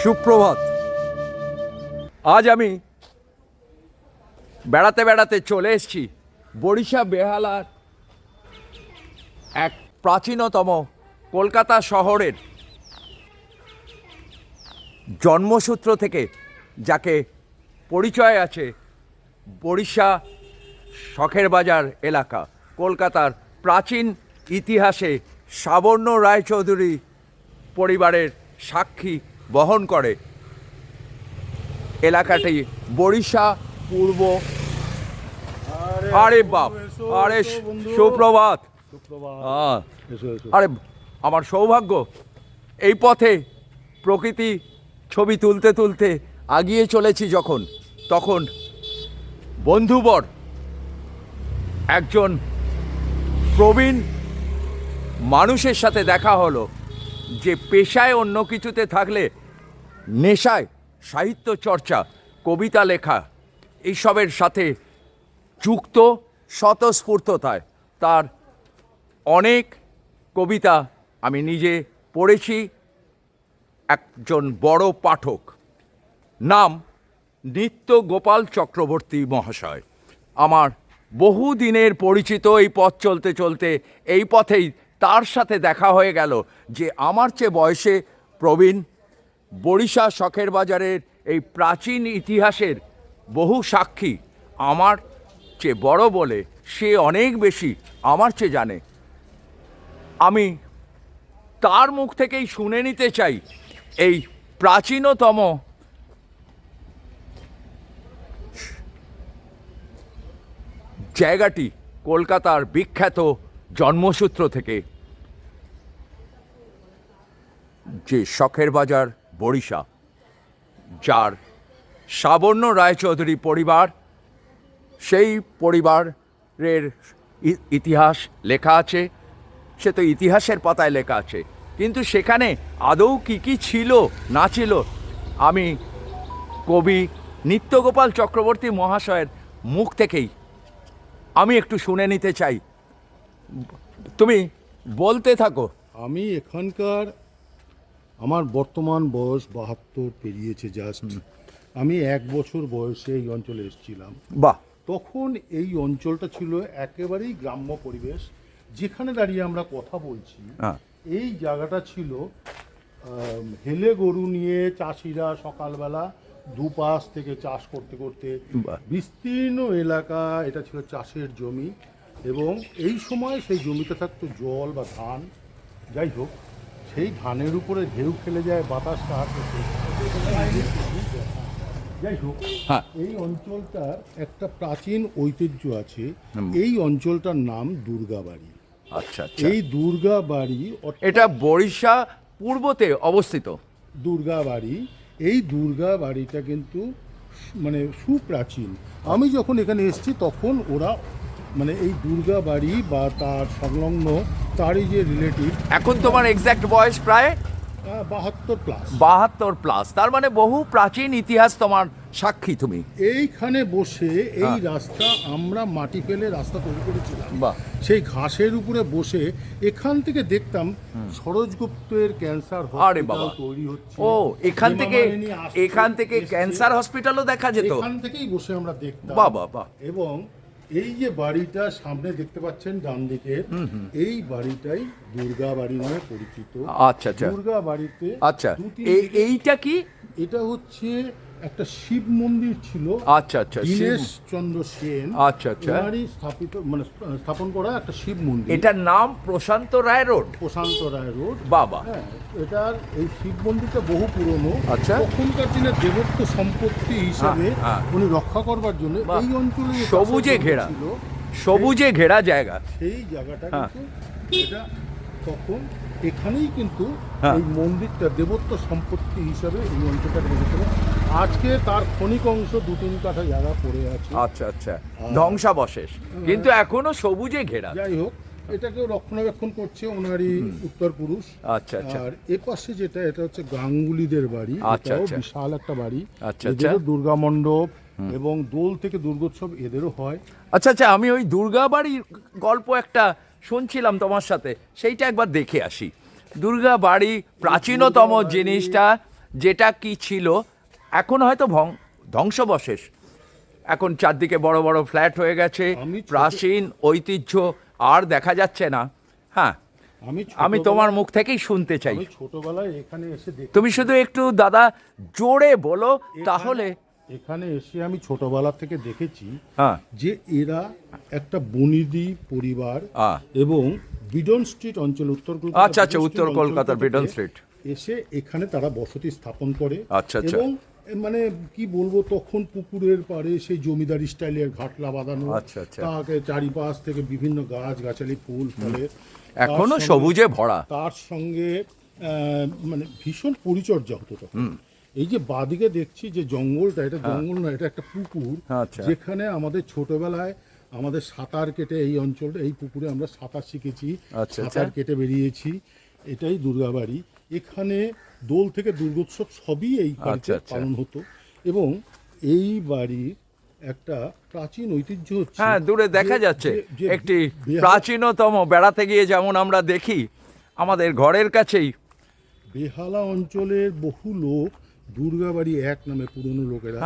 সুপ্রভাত। আজ আমি বেড়াতে বেড়াতে চলে এসেছি বরিশা বেহালার এক প্রাচীনতম কলকাতা শহরের জন্মসূত্র থেকে যাকে পরিচয় আছে বরিশা শখের বাজার এলাকা, কলকাতার প্রাচীন ইতিহাসে সাবর্ণ রায়চৌধুরী পরিবারের সাক্ষী বহন করে এলাকাটি বরিশা পূর্ব। আরে বাপ, আরে সুপ্রভাত। আরে আমার সৌভাগ্য এই পথে প্রকৃতি ছবি তুলতে তুলতে আগিয়ে চলেছি যখন, তখন বন্ধুবর একজন প্রবীণ মানুষের সাথে দেখা হলো, যে পেশায় অন্য কিছুতে থাকলে নেশায় সাহিত্য চর্চা, কবিতা লেখা এইসবের সাথে যুক্ত স্বতঃস্ফূর্ততায়। তার অনেক কবিতা আমি নিজে পড়েছি। একজন বড় পাঠক, নাম নিত্য গোপাল চক্রবর্তী মহাশয়। আমার বহু দিনের পরিচিত। এই পথ চলতে চলতে এই পথেই তার সাথে দেখা হয়ে গেল, যে আমার চেয়ে বয়সে প্রবীণ, বরিশা শখের বাজারের এই প্রাচীন ইতিহাসের বহু সাক্ষী, আমার চেয়ে বড় বলে সে অনেক বেশি আমার চেয়ে জানে। আমি তার মুখ থেকেই শুনে নিতে চাই এই প্রাচীনতম জায়গাটি, কলকাতার বিখ্যাত জন্মসূত্র থেকে, যে শখের বাজার বরিশা, যার সাবর্ণ রায়চৌধুরী পরিবার, সেই পরিবারের ইতিহাস লেখা আছে। সে তো ইতিহাসের পাতায় লেখা আছে, কিন্তু সেখানে আদৌ কী কী ছিল না ছিল আমি কবি নিত্যগোপাল চক্রবর্তী মহাশয়ের মুখ থেকেই আমি একটু শুনে নিতে চাই। তুমি বলতে থাকো। আমি এখানকার, আমার বর্তমান বয়স 72 পেরিয়েছে জাস্ট। আমি 1 বছর বয়সে এই অঞ্চলে এসেছিলাম। বাহ। তখন এই অঞ্চলটা ছিল একেবারেই গ্রাম্য পরিবেশ। যেখানে দাঁড়িয়ে আমরা কথা বলছি, এই জায়গাটা ছিল হেলে গরু নিয়ে চাষিরা সকালবেলা দুপাশ থেকে চাষ করতে করতে বিস্তীর্ণ এলাকা, এটা ছিল চাষের জমি, এবং এই সময় সেই জমিতে থাকতো জল বা ধান। যাই হোক, সেই ধানের উপরে ঢেউ খেলে যায়, বাতাসটা হাতে। যাই হোক, এই অঞ্চলটার একটা প্রাচীন ঐতিহ্য আছে। এই অঞ্চলটার নাম দুর্গাবাড়ি। আচ্ছা আচ্ছা। এই দুর্গাবাড়ি, এটা বরিশা পূর্বতে অবস্থিত দুর্গাবাড়ি। এই দুর্গাবাড়িটা কিন্তু মানে সুপ্রাচীন। আমি যখন এখানে এসেছি তখন ওরা মানে এই দুর্গাবাড়ি বা তার সংলগ্ন তারই যে রিলেটিভ। এখন তোমার এক্স্যাক্ট বয়স প্রায় 72 প্লাস। 72 প্লাস, তার মানে বহু প্রাচীন ইতিহাস তোমার সাক্ষী তুমি। এইখানে বসে এই রাস্তা, আমরা মাটি ফেলে রাস্তা তৈরি করেছিলাম। বাহ। সেই ঘাসের উপরে বসে এখান থেকে দেখতাম সরোজগুপ্তের ক্যান্সার হসপিটাল তৈরি হচ্ছে। ও, এখান থেকে ক্যান্সার হসপিটালও দেখা যেত। এখান থেকেই বসে আমরা দেখতাম। বাহ বাহ বাহ। এবং এই যে বাড়িটা সামনে দেখতে পাচ্ছেন ডান দিকে, এই বাড়িটাই দুর্গা বাড়ি নামে পরিচিত। আচ্ছা আচ্ছা। দুর্গা বাড়িতে আচ্ছা, এইটা কি? এটা হচ্ছে একটা শিব মন্দির ছিল। আচ্ছা আচ্ছা। দীনেশ চন্দ্র সেন, আচ্ছা আচ্ছা, স্থাপিত মানে স্থাপন করা একটা শিব মন্দির। এটার নাম প্রশান্ত রায় রোড। প্রশান্ত রায় রোড। বাবা। হ্যাঁ, এটার এই শিব মন্দিরটা বহু পুরনো। আচ্ছা। তখনকার দিনে দেবত্ব সম্পত্তি হিসাবে উনি রক্ষা করবার জন্য এই অঞ্চলে সবুজে ঘেরা, সবুজে ঘেরা জায়গা। সেই জায়গাটা কিন্তু এটা তখন এখানেই কিন্তু এই মন্দিরটা দেবত্ব সম্পত্তি হিসাবে এই অঞ্চলটা রেখেছিল। আজকে তার ক্ষণিক অংশ 2-3 কাঠা জায়গা পড়ে আছে। আচ্ছা আচ্ছা, ধ্বংসাবশেষ, কিন্তু এখনো সবুজে ঘেরা। যাই হোক, এটাকে রক্ষণাবেক্ষণ করছে ওনারই উত্তর পুরুষ। আচ্ছা আচ্ছা। আর এ পাশে যেটা, এটা হচ্ছে গাঙ্গুলিদের বাড়ি। আচ্ছা আচ্ছা। বিশাল একটা বাড়ি। আচ্ছা আচ্ছা। এদেরও দুর্গা মণ্ডপ এবং দোল থেকে দুর্গোৎসব এদেরও হয়। আচ্ছা আচ্ছা, আমি ওই দুর্গা বাড়ির গল্প একটা শুনছিলাম তোমার সাথে, সেইটা একবার দেখে আসি। দুর্গা বাড়ি প্রাচীনতম জিনিসটা যেটা কি ছিল এখন হয়তো ধ্বংসবশেষ। এখন চারদিকে বড় বড় ফ্ল্যাট হয়ে গেছে, প্রাচীন ঐতিহ্য আর দেখা যাচ্ছে না। হ্যাঁ, আমি তোমার মুখ থেকেই শুনতে চাই। ছোটবেলায় এখানে এসে তুমি শুধু একটু দাদা জোরে বলো, তাহলে। এখানে এসে আমি ছোটবেলা থেকে দেখেছি হ্যাঁ, যে এরা একটা বনিদি পরিবার এবং বিডন স্ট্রিট অঞ্চল, উত্তর কলকাতা, আচ্ছা, উত্তর কলকাতার বিডন স্ট্রিট এসে এখানে তারা বসতি স্থাপন করে। আচ্ছা। এবং মানে কি বলবো, তখন পুকুরের পাড়ে সেই জমিদারি স্টাইলের ঘাটলা বাঁধানো, তাকে চারিপাশ থেকে বিভিন্ন গাছ গাছালি ফুল ফলে এখনো সবুজে ভরা, তার সঙ্গে মানে ভীষণ পরিচর্যা হতো তখন। এই যে বাদিকে দেখছি যে জঙ্গলটা, এটা জঙ্গল না, এটা একটা পুকুর, যেখানে আমাদের ছোটবেলায় আমাদের সাঁতার কেটে এই অঞ্চলটা, এই পুকুরে আমরা সাঁতার শিখেছি, সাঁতার কেটে বেরিয়েছি। এটাই দুর্গাবাড়ি। এখানে দোল থেকে দুর্গোৎসব সবই এই বাড়িতে পালন হতো। এবং এই বাড়ির একটা প্রাচীন ঐতিহ্য হচ্ছে, হ্যাঁ, দূরে দেখা যাচ্ছে একটি প্রাচীনতম, বেড়াতে গিয়ে যেমন আমরা দেখি আমাদের ঘরের কাছেই। বেহালা অঞ্চলের বহু লোক দুর্গাবাড়ি এক নামে, পুরনো লোকেরা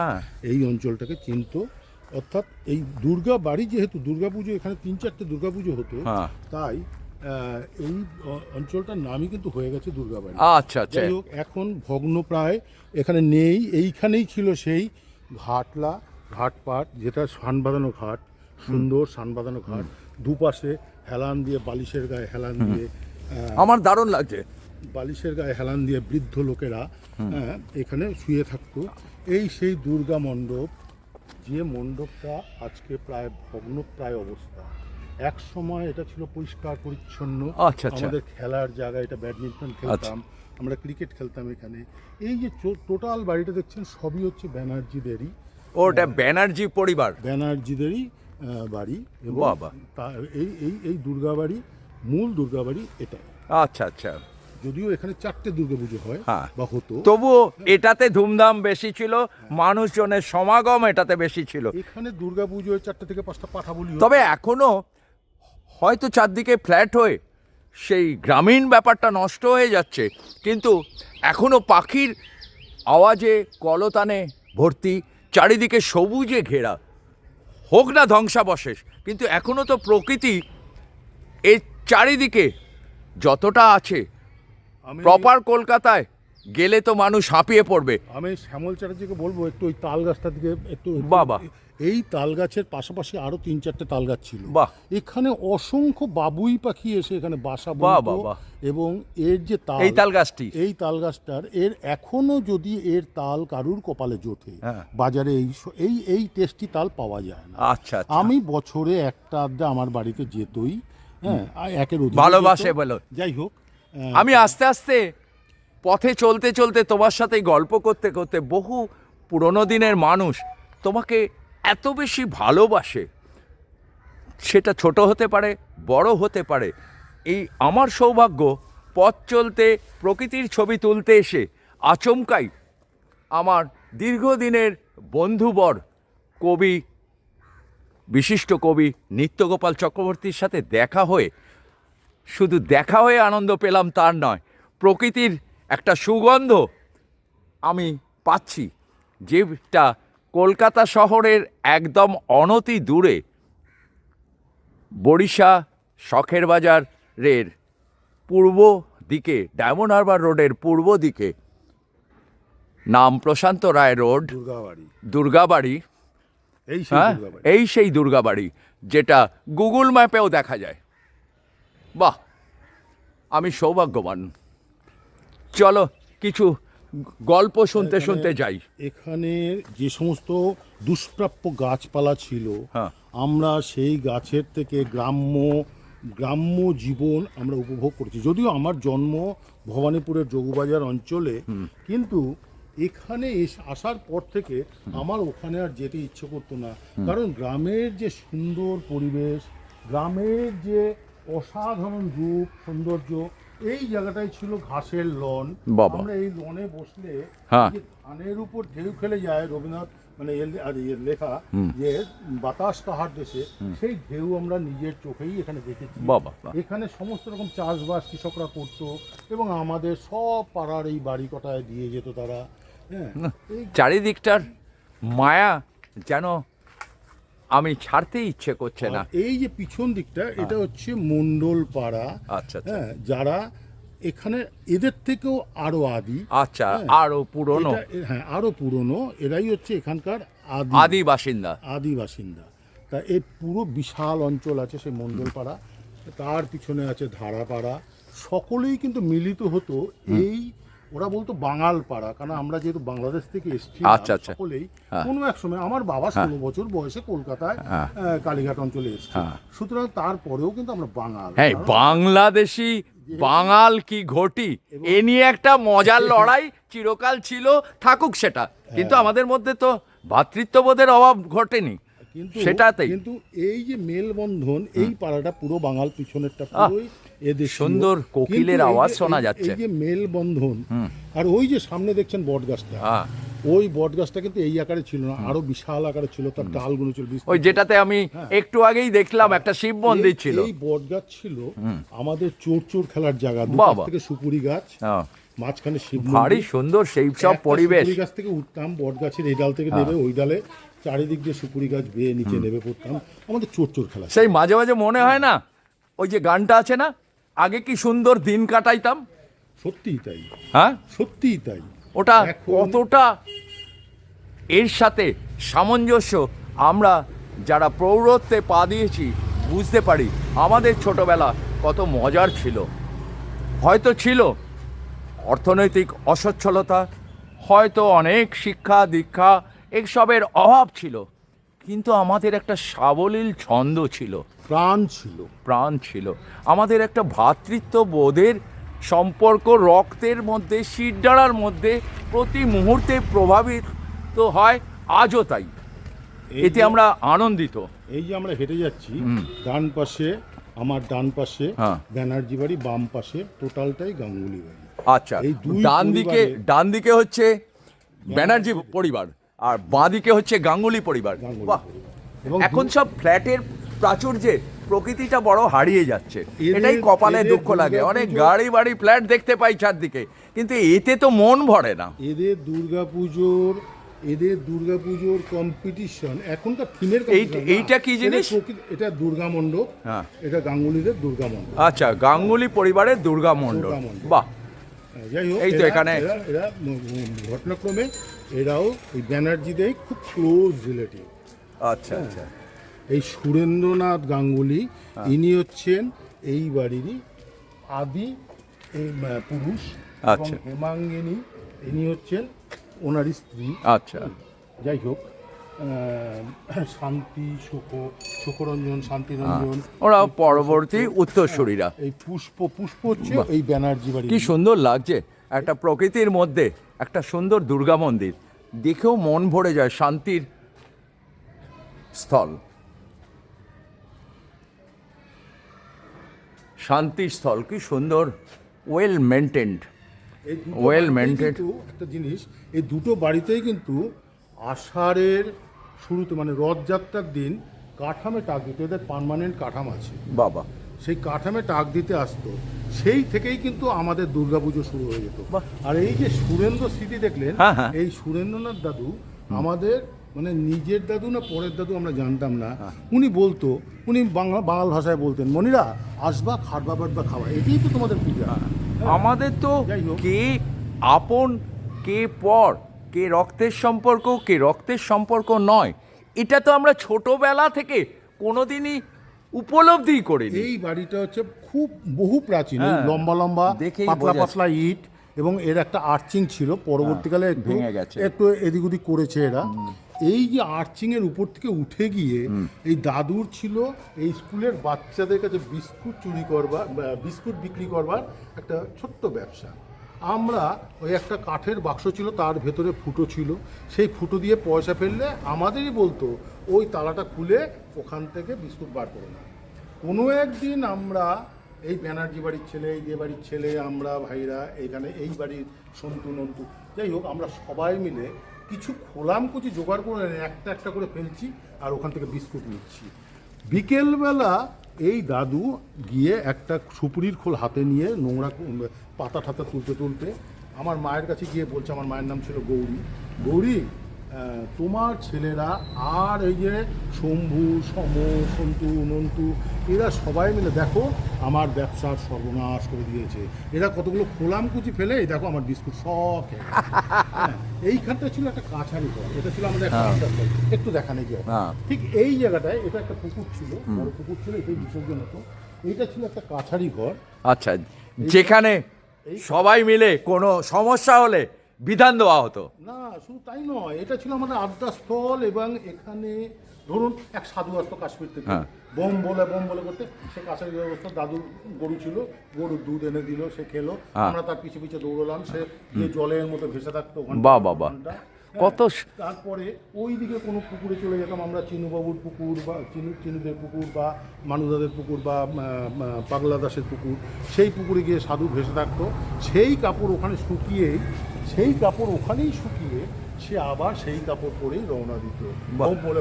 এই অঞ্চলটাকে চিনত। অর্থাৎ এই দুর্গাবাড়ি, যেহেতু দুর্গাপুজো এখানে 3-4টে দুর্গাপুজো হতো, তাই এই অঞ্চলটার নামই কিন্তু হয়ে গেছে দুর্গাবাড়ি। আচ্ছা। যাই হোক, এখন ভগ্ন প্রায় এখানে নেই। এইখানেই ছিল সেই ঘাটপাট, যেটা সান বাঁধানো ঘাট, সুন্দর সান বাঁধানো ঘাট, দুপাশে হেলান দিয়ে, বালিশের গায়ে হেলান দিয়ে, আমার দারুণ লাগছে, বালিশের গায়ে হেলান দিয়ে বৃদ্ধ লোকেরা এখানে শুয়ে থাকতো। এই সেই দুর্গা মণ্ডপ, যে মণ্ডপটা আজকে প্রায় ভগ্নপ্রায় অবস্থা। এক সময় এটা ছিল পরিষ্কার পরিচ্ছন্ন, আমাদের খেলার জায়গা, এটা ব্যাডমিন্টন খেলতাম, আমরা ক্রিকেট খেলতাম এখানে। এই যে টোটাল বাড়িটা দেখছেন সবই হচ্ছে ব্যানার্জিদেরই। ওটা ব্যানার্জি পরিবার, ব্যানার্জিদেরই বাড়ি। এবং এই দুর্গাবাড়ি, মূল দুর্গাবাড়ি এটা। আচ্ছা। যদিও এখানে 4টে দুর্গাপুজো হয় বা হতো, তবুও এটাতে ধুমধাম বেশি ছিল, মানুষজনের সমাগম এটাতে বেশি ছিল। এখানে দুর্গাপুজোয় 4টে থেকে 5টা পাঠা বলি। তবে এখনো হয়তো চারদিকে ফ্ল্যাট হয়ে সেই গ্রামীণ ব্যাপারটা নষ্ট হয়ে যাচ্ছে, কিন্তু এখনো পাখির আওয়াজে, কলতানে ভর্তি, চারিদিকে সবুজে ঘেরা। হোক না ধ্বংসাবশেষ, কিন্তু এখনো তো প্রকৃতি এই চারিদিকে যতটা আছে, প্রপার কলকাতায় গেলে তো মানুষ হাঁপিয়ে পড়বে। আমি শ্যামল চ্যাটার্জিকে বলবো একটু ওই তাল গাছটা দিকে একটু। বাবা, এই তাল গাছের পাশাপাশি আরো 3-4টে তাল গাছ ছিল। এখানে অসংখ্য বাবুই পাখি এসে এখানে বাসা বাঁধতো। এবং এর যে এই তাল গাছটার এর এখনো যদি এর তাল কারুর কপালে জোটে, বাজারে এই টেস্টি তাল পাওয়া যায় না। আচ্ছা। আমি বছরে একটা আধটা আমার বাড়িতে যেতই, একের অধিক ভালোবাসে বলো। যাই হোক, আমি আস্তে আস্তে পথে চলতে চলতে তোমার সাথে গল্প করতে করতে, বহু পুরনো দিনের মানুষ তোমাকে এত বেশি ভালোবাসে, সেটা ছোট হতে পারে, বড় হতে পারে। এই আমার সৌভাগ্য, পথ চলতে প্রকৃতির ছবি তুলতে এসে আচমকাই আমার দীর্ঘদিনের বন্ধুবর কবি, বিশিষ্ট কবি নিত্যগোপাল চক্রবর্তীর সাথে দেখা হয়ে, শুধু দেখা হয়ে আনন্দ পেলাম তার নয়, প্রকৃতির একটা সুগন্ধ আমি পাচ্ছি, যেটা কলকাতা শহরের একদম অনতি দূরে বড়িশা শখের বাজারের পূর্ব দিকে, ডায়মন্ড হারবার রোডের পূর্ব দিকে, নাম প্রশান্ত রায় রোড, দুর্গাবাড়ি। এই সেই দুর্গাবাড়ি যেটা গুগল ম্যাপেও দেখা যায়। বাহ, আমি সৌভাগ্যবান। চলো কিছু গল্প শুনতে শুনতে যাই। এখানে যে সমস্ত দুষ্প্রাপ্য গাছপালা ছিল, আমরা সেই গাছের থেকে গ্রাম্য জীবন আমরা উপভোগ করেছি। যদিও আমার জন্ম ভবানীপুরের যোগবাজার অঞ্চলে, কিন্তু এখানে আসার পর থেকে আমার ওখানে আর যেতে ইচ্ছে করতো না। কারণ গ্রামের যে সুন্দর পরিবেশ, গ্রামের যে অসাধারণ রূপ সৌন্দর্য, এই জায়গাটাই ছিল ঘাসের লন। আমরা এই লনে বসলে ধানের উপর ঢেউ খেলে যায়, রবীন্দ্রনাথ মানে লেখা যে বাতাস কাহার দেশে, সেই ঢেউ আমরা নিজের চোখেই এখানে দেখেছি। বাবা, এখানে সমস্ত রকম চাষবাস কৃষকরা করতো এবং আমাদের সব পাড়ার এই বাড়ি কটায় দিয়ে যেত তারা। হ্যাঁ, চারিদিকটার মায়া যেন আমি ছাড়তে ইচ্ছে করছে না। এই যে পিছন দিকটা, এটা হচ্ছে মণ্ডল পাড়া। আচ্ছা, হ্যাঁ, যারা এখানে এদের থেকেও আরো আদি, আচ্ছা, আরো পুরনো, হ্যাঁ আরো পুরনো, এরাই হচ্ছে এখানকার আদি বাসিন্দা। তা এই পুরো বিশাল অঞ্চল আছে সেই মণ্ডল পাড়া, তার পিছনে আছে ধারাপাড়া, সকলেই কিন্তু মিলিত হতো এই, ওরা বলতো বাঙাল পাড়া, কারণ আমরা যেহেতু বাংলাদেশ থেকে এসেছি সকলেই কোনো এক সময়, আমার বাবা 16 বছর বয়সে কলকাতায় কালীঘাট অঞ্চলে এসেছে, সুতরাং তারপরেও কিন্তু আমরা বাঙাল। হ্যাঁ, বাংলাদেশি বাঙাল কি ঘটি এ নিয়ে একটা মজার লড়াই চিরকাল ছিল, থাকুক সেটা, কিন্তু আমাদের মধ্যে তো ভ্রাতৃত্ববোধের অভাব ঘটেনি সেটাতেই। কিন্তু এই যে মেলবন্ধন, এই পাড়াটা পুরো বাঙাল, পিছনেরটা পুরোই এদের সুন্দর কোকিলের আওয়াজ শোনা যাচ্ছে। এই যে মেলবন্ধন, আর ওই যে সামনে দেখছেন বট গাছটা, ওই বট গাছটা কিন্তু এই আকারে ছিল না, আরো বিশাল আকারে ছিল, তার ডালগুলো ছিল, ওই যেটাতে আমি একটু আগেই দেখলাম একটা শিব মন্দির ছিল। এই বট গাছ ছিল আমাদের চোর খেলার জায়গা, থেকে সুপুরি গাছ, মাঝখানে শিব মন্দির, ভারী সুন্দর সেই সব পরিবেশ। সুপুরি গাছ থেকে উঠতাম, বট গাছের এই ডাল থেকে নেবে ওই ডালে, চারিদিক দিয়ে সুপুরি গাছ বেয়ে নিচে নেমে পড়তাম, আমাদের চোর খেলা। সেই মাঝে মাঝে মনে হয় না ওই যে গানটা আছে না, আগে কি সুন্দর দিন কাটাইতাম। সত্যিই তাই, হ্যাঁ সত্যিই তাই। ওটা কতটা এর সাথে সামঞ্জস্য আমরা যারা প্রৌঢ়ত্বে পা দিয়েছি বুঝতে পারি। আমাদের ছোটবেলা কত মজার ছিল, হয়তো ছিল অর্থনৈতিক অসচ্ছলতা, হয়তো অনেক শিক্ষা দীক্ষা এসবের অভাব ছিল, কিন্তু আমাদের একটা সাবলীল ছন্দ ছিল, প্রাণ ছিল, আমাদের একটা ভ্রাতৃত্ববোধের সম্পর্ক রক্তের মধ্যে, শিরদাঁড়ার মধ্যে প্রতি মুহূর্তে প্রভাবিত হয়, আজও তাই। এতে আমরা আনন্দিত। এই যে আমরা হেঁটে যাচ্ছি, ডান পাশে আমার, ডান পাশে ব্যানার্জি বাড়ি, বাম পাশে টোটালটাই গাঙ্গুলি বাড়ি। আচ্ছা, ডান দিকে হচ্ছে ব্যানার্জি পরিবার আর বাঁ দিকে হচ্ছে গাঙ্গুলি পরিবার। এবং এখন সব ফ্ল্যাটের প্রাচুর্যে প্রকৃতিটা বড় হারিয়ে যাচ্ছে, এটাই কপালে দুঃখ লাগে। অনেক গাড়ি বাড়ি ফ্ল্যাট দেখতে পাই চারদিকে, কিন্তু এতে তো মন ভরে না। এদের দুর্গাপুজোর কম্পিটিশন, এখনকার থিমের এইটা কি জিনিস? এটা দুর্গা মণ্ডপ, এটা গাঙ্গুলিদের দুর্গা মণ্ডপ। আচ্ছা, গাঙ্গুলি পরিবারের দুর্গা মণ্ডপ, বাহ। যাই হোক, এই তো এখানে এরা ঘটনাক্রমে এরাও এই ব্যানার্জিদের খুব ক্লোজ রিলেটিভ। আচ্ছা আচ্ছা। এই সুরেন্দ্রনাথ গাঙ্গুলি, ইনি হচ্ছেন এই বাড়িরই আদি পুরুষ। আচ্ছা। হেমাঙ্গিনী, ইনি হচ্ছেন ওনারই স্ত্রী। আচ্ছা। যাই হোক, শান্তি, সুখরঞ্জন, শান্তিরঞ্জন, ওরা পরবর্তী উত্তরসূরিরা। এই পুষ্প হচ্ছে এই ব্যানার্জি বাড়ি। কি সুন্দর লাগছে, একটা প্রকৃতির মধ্যে একটা সুন্দর দুর্গা মন্দির, দেখেও মন ভরে যায়, শান্তির স্থল, শান্তির স্থল, কি সুন্দর, ওয়েল মেনটেন্ড। একটা জিনিস, এই দুটো বাড়িতেই কিন্তু আষাঢ়ের শুরুতে, মানে রথযাত্রার দিন, কাঠামে টাক দিতে, এদের পার্মানেন্ট কাঠাম আছে বাবা, সেই কাঠামে টাক দিতে আসতো, সেই থেকেই কিন্তু আমাদের দুর্গাপুজো শুরু হয়ে যেত। আর এই যে সুরেন্দ্র স্মৃতি দেখলেন, এই সুরেন্দ্রনাথ দাদু আমাদের মানে নিজের দাদু না পরের দাদু আমরা জানতাম না, উনি বলতো, উনি বাংলা ভাষায় বলতেন, মনিরা আসবা, খাটবা, বাটবা, খাওয়া, এটাই তো তোমাদের পূজা। আমাদের তো কে আপন, কে পর, কে রক্তের সম্পর্ক, কে রক্তের সম্পর্ক নয়, এটা তো আমরা ছোটবেলা থেকে কোনোদিনই উপলব্ধি করিনি। এই বাড়িটা হচ্ছে খুব বহু প্রাচীন, লম্বা লম্বা পাতলা ইট, এবং এর একটা আর্চিং ছিল, পরবর্তীকালে একটু এদিক ওদিক করেছে এরা। এই যে আর্চিং এর উপর থেকে উঠে গিয়ে এই দাদুর ছিল এই স্কুলের বাচ্চাদের কাছে বিস্কুট বিক্রি করবার একটা ছোট্ট ব্যবসা। আমরা ওই একটা কাঠের বাক্স ছিল, তার ভেতরে ফুটো ছিল, সেই ফুটো দিয়ে পয়সা ফেললে আমাদেরই বলতো ওই তালাটা খুলে ওখান থেকে বিস্কুট বার করে না। কোনো একদিন আমরা এই ব্যানার্জি বাড়ির ছেলে, এই যে বাড়ির ছেলে, আমরা ভাইরা এখানে এই বাড়ির সন্তু নন্তু, যাই হোক, আমরা সবাই মিলে কিছু খোলামকুচি জোগাড় করে একটা একটা করে ফেলছি আর ওখান থেকে বিস্কুট নিচ্ছি। বিকেলবেলা এই দাদু গিয়ে একটা সুপুরির খোল হাতে নিয়ে নোংরা পাতা ঠাতা তুলতে তুলতে আমার মায়ের কাছে গিয়ে বলছে, আমার মায়ের নাম ছিল গৌরী, গৌরী তোমার ছেলেরা আর এই যে শম্ভু, সম, সন্তু, নন্তু, এরা সবাই মিলে দেখো আমার ব্যবসার সর্বনাশ করে দিয়েছে। এরা কতগুলো খোলামকুচি ফেলে এই দেখো আমার বিস্কুট সব খেয়ে গেছে। হ্যাঁ, এইখানটা ছিল একটা কাছারি ঘর, এটা ছিল আমাদের একটা আন্ডারস্ট্যান্ড, একটু দেখানে গিয়ে ঠিক এই জায়গাটায় এটা একটা পুকুর ছিল, বড় পুকুর ছিল, এটাই বিসর্জন হতো। এইটা ছিল একটা কাছারি ঘর। আচ্ছা, যেখানে সবাই মিলে কোনো সমস্যা হলে বিধান দেওয়া হতো। না শুধু তাই নয়, এটা ছিল আমাদের আড্ডাস্থল এবং এখানে ধরুন এক সাধু আসতো কাশ্মীর থেকে, বোম বলে করতে, সে কাছারি ব্যবস্থা, দাদুর গরু ছিল, গরুর দুধ এনে দিল, সে খেলো, আমরা তার পিছে পিছে দৌড়লাম, সে গিয়ে জলের মতো ভেসে থাকতো বাবা কত। তারপরে ওই দিকে কোনো পুকুরে চলে যেতাম আমরা, চিনুবাবুর পুকুর বা চিনুদের পুকুর বা মানুদাদের পুকুর বা পাগলা দাসের পুকুর, সেই পুকুরে গিয়ে সাধু ভেসে থাকতো, সেই কাপড় ওখানে শুকিয়েই, সেই কাপড় ওখানেই শুকিয়ে সে আবার সেই কাপড় পরেই রওনা দিত,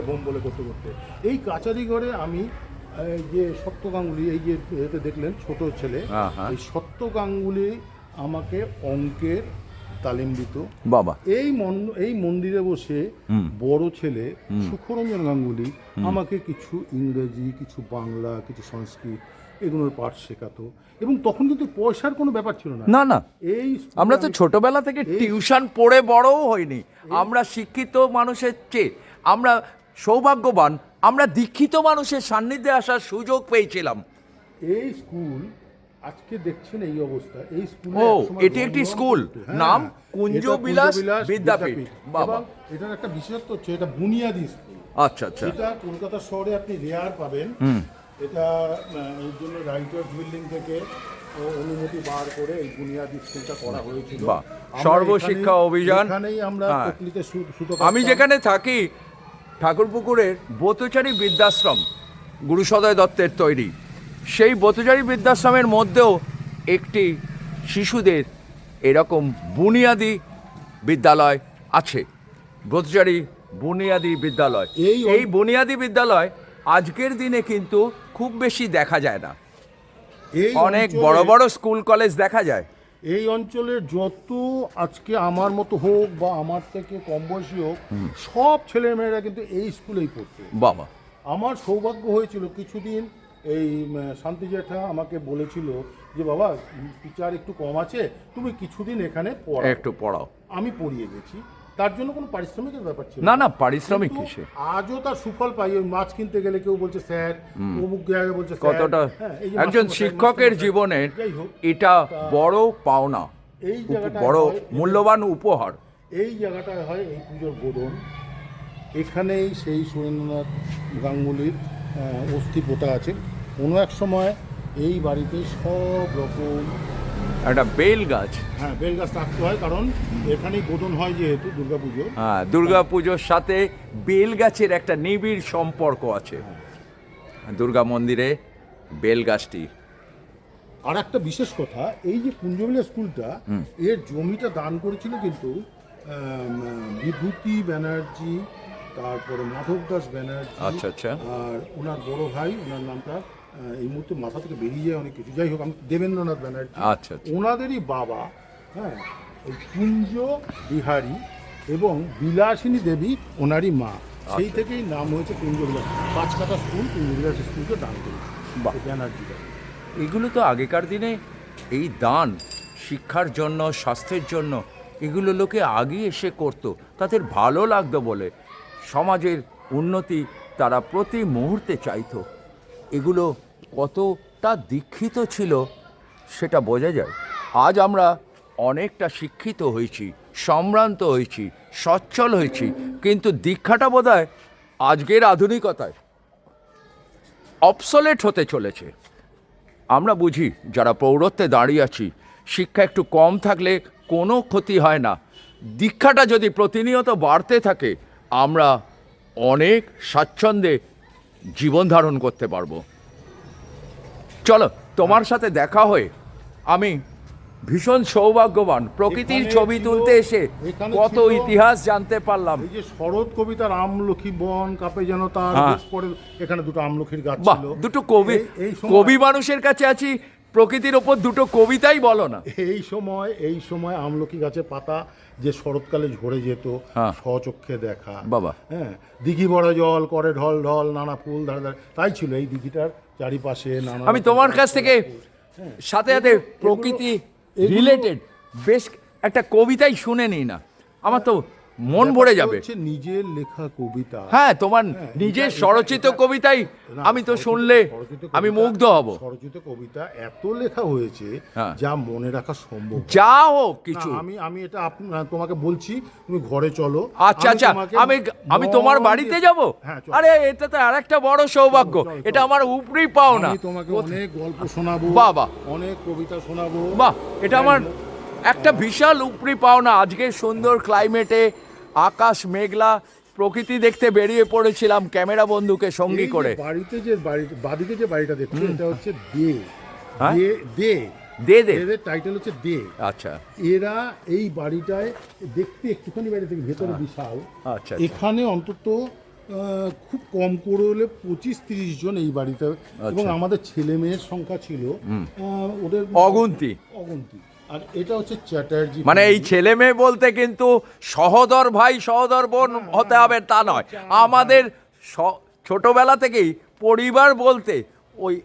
বোম বলে করতে করতে। এই কাচারি ঘরে আমি যে সত্য গাঙ্গুলি, এই যে এতে দেখলেন ছোট ছেলে, এই সত্য গাঙ্গুলি আমাকে অঙ্কের তালিম দিত বাবা। এই মন্দিরে বসে বড় ছেলে সুখরঞ্জন গাঙ্গুলি আমাকে কিছু ইংরেজি, কিছু বাংলা, কিছু সংস্কৃত এগুলোর পাঠ শেখাতো। এবং তখন কিন্তু পয়সার কোনো ব্যাপার ছিল না। না, এই আমরা তো ছোটবেলা থেকে টিউশন পড়ে বড়ও হইনি। আমরা শিক্ষিত মানুষের চেয়ে আমরা সৌভাগ্যবান, আমরা দীক্ষিত মানুষের সান্নিধ্যে আসার সুযোগ পেয়েছিলাম। এই স্কুল আজকে দেখছেন এই অবস্থা। এই স্কুল, এটি একটি স্কুল, নাম কুঞ্জবিলাস বিদ্যাপীঠ। বাবা, এটার একটা বিশেষত্ব হচ্ছে এটা বুনিয়াদি স্কুল। আচ্ছা, এটা কলকাতা শহরে আপনি রেয়ার পাবেন। এটা এই জন্য রাইটার্স বিল্ডিং থেকে অনুমতি বার করে এই বুনিয়াদি স্কুলটা করা হয়েছিল। সর্বশিক্ষা অভিযান। এখানেই আমরা প্রকৃতিতে আমি যেখানে থাকি ঠাকুরপুকুরের ব্রতচারী বৃদ্ধাশ্রম, গুরু সদয় দত্তের তৈরি, সেই ব্রতচারী বৃদ্ধাশ্রমের মধ্যেও একটি শিশুদের এরকম বুনিয়াদি বিদ্যালয় আছে, ব্রতচারী বুনিয়াদি বিদ্যালয়। এই বুনিয়াদি বিদ্যালয় আজকের দিনে কিন্তু খুব বেশি দেখা যায় না, অনেক বড় বড় স্কুল কলেজ দেখা যায়। এই অঞ্চলের যত আজকে আমার মতো হোক বা আমার থেকে কম বয়সী হোক, সব ছেলেমেয়েরা কিন্তু এই স্কুলেই পড়তো। বাবা, আমার সৌভাগ্য হয়েছিল কিছুদিন, এই শান্তি জেঠা আমাকে বলেছিল যে বাবা টিচার একটু কম আছে, তুমি কিছুদিন এখানে একটু পড়াও। আমি পড়িয়ে গেছি, তার জন্য কোনো পারিশ্রমিকের ব্যাপার ছিল না, পারিশ্রমিক কিসে। আজও তার সুফল পাই। ওই মাছ কিনতে গেলে কেউ বলছে স্যার, অমুক জায়গায় বলছে কতটা। একজন শিক্ষকের জীবনে এটা বড় পাওনা, এই জায়গাটা বড় মূল্যবান উপহার। এই জায়গাটায় হয় এই পুজোর বোধন। এখানেই সেই সুরেন্দ্রনাথ গাঙ্গুলির অস্থি পোতা আছে। কোনো এক সময় এই বাড়িতে সব রকম একটা বেল গাছ, বেল গাছ থাকতে হয়, কারণ এখানেই বোধন হয় যেহেতু দুর্গাপুজো। দুর্গাপুজোর সাথে বেল গাছের একটা নিবিড় সম্পর্ক আছে। দুর্গা মন্দিরে বেল গাছটি। আর একটা বিশেষ কথা, এই যে কুঞ্জবিলা স্কুলটা, এর জমিটা দান করেছিল কিন্তু বিভূতি ব্যানার্জি, তারপরে মাধব দাস ব্যানার্জি। আচ্ছা। আর ওনার বড় ভাই, ওনার নামটা এই মুহূর্তে মাথা থেকে বেরিয়ে যায় অনেক কিছু, যাই হোক, আমি দেবেন্দ্রনাথ ব্যানার্জি। আচ্ছা। ওনাদেরই বাবা, ওই কুঞ্জ বিহারী এবং বিলাসিনী দেবী ওনারই মা, সেই থেকেই নাম হয়েছে কুঞ্জবিলাস। 5 কাঠা স্কুল কুঞ্জবিলাস স্কুলকে দান করেছে ব্যানার্জিরা। এগুলো তো আগেকার দিনে এই দান শিক্ষার জন্য, স্বাস্থ্যের জন্য, এগুলো লোকে আগে এসে করতো, তাদের ভালো লাগতো বলে, সমাজের উন্নতি তারা প্রতি মুহূর্তে চাইতো। এগুলো কতটা দীক্ষিত ছিল সেটা বোঝা যায়। আজ আমরা অনেকটা শিক্ষিত হয়েছি, সম্ভ্রান্ত হয়েছি, সচ্ছল হয়েছি, কিন্তু দীক্ষাটা বোধহয় আজকের আধুনিকতায় অবসলেট হতে চলেছে। আমরা বুঝি যারা প্রৌঢ়ত্বে দাঁড়িয়ে আছি, শিক্ষা একটু কম থাকলে কোনো ক্ষতি হয় না। দীক্ষাটা যদি প্রতিনিয়ত বাড়তে থাকে, আমরা অনেক স্বাচ্ছন্দ্যে জীবন ধারণ করতে পারবো। চলো, তোমার সাথে দেখা হয়ে আমি ভীষণ সৌভাগ্যবান প্রকৃতির এখানে ছবি ছিল- তুলতে এসে এখানে কত ছিল- ইতিহাস জানতে পারলাম। এই যে শরৎ কবিতার আমলখী বন কাপে যেন তার হ্যাঁ। বেশ পড়ে, এখানে দুটো আমলখির গাছ বাহ, ছিল। দুটো কবি, এই সময়- কবি মানুষের কাছে আছি, প্রকৃতির ওপর দুটো কবিতাই বলো না। এই সময় আমলকি গাছের পাতা যে শরৎকালে ঝরে যেত, হ্যাঁ। স্বচক্ষে দেখা। বাবা। হ্যাঁ, দিঘি ভরা জল করে ঢল ঢল, নানা ফুল ধারে ধারে, তাই ছিল এই দিঘিটার চারিপাশে নানা আমি রকম তোমার কাছ গাছ, থেকে হ্যাঁ। সাথে সাথে প্রকৃতি রিলেটেড বেশ একটা কবিতাই শুনে নিই না, আমার তো মন ভরে ব্যাপারটা যাবে। হচ্ছে নিজের লেখা কবিতা। হ্যাঁ, তোমার হ্যাঁ, নিজের এটা- স্বরচিত এটা- কবিতাই না, আমি তো স্বরচিত- শুনলে স্বরচিত আমি কবিতা- মুগ্ধ হব। স্বরচিত কবিতা এত লেখা হয়েছে হ্যাঁ। যা মনে রাখা সম্ভব না। যা হোক কিছু। আমি এটা তোমাকে বলছি, তুমি ঘরে চলো। আচ্ছা আচ্ছা, তোমাকে আমি তোমার মন বাড়িতে দিয়ে- যাব? হ্যাঁ, চলো। আরে এটা তো আরেকটা বড় সৌভাগ্য, চলো, চলো, এটা চলো। আমার উপরি পাওনা। আমি তোমাকে অনেক গল্প শোনাবো, বাবা। অনেক কবিতা শোনাবো। বাহ, এটা আমার একটা বিশাল উপরি পাওনা। আজকে সুন্দর ক্লাইমেটে, আকাশ মেঘলা, প্রকৃতি দেখতে বেরিয়ে পড়েছিলাম ক্যামেরা বন্ধুকে সঙ্গী এই যে করে। বাড়িতে যে বাদিকে যে বাড়িটা দেখছো, এটা হচ্ছে দে। হ্যাঁ? দে দে দে। এদের টাইটেল হচ্ছে দে। আচ্ছা এরা এই বাড়িটায় দেখতে একটুখানি বাড়ি থেকে ভেতরে বিশাল। আচ্ছা, এখানে অন্তত খুব কম করে হলে 25-30 জন এই বাড়িতে, এবং আমাদের ছেলে মেয়ের সংখ্যা ছিল ওদের অগুন্তি। অগুন্তি। আর এটা হচ্ছে চ্যাটার্জি মানে এই ছেলে মেয়ে বলতে কিন্তু সহদর ভাই সহদর বোন হতে হবে তা নয়, আমাদের ছোটবেলা থেকেই পরিবার বলতে ওই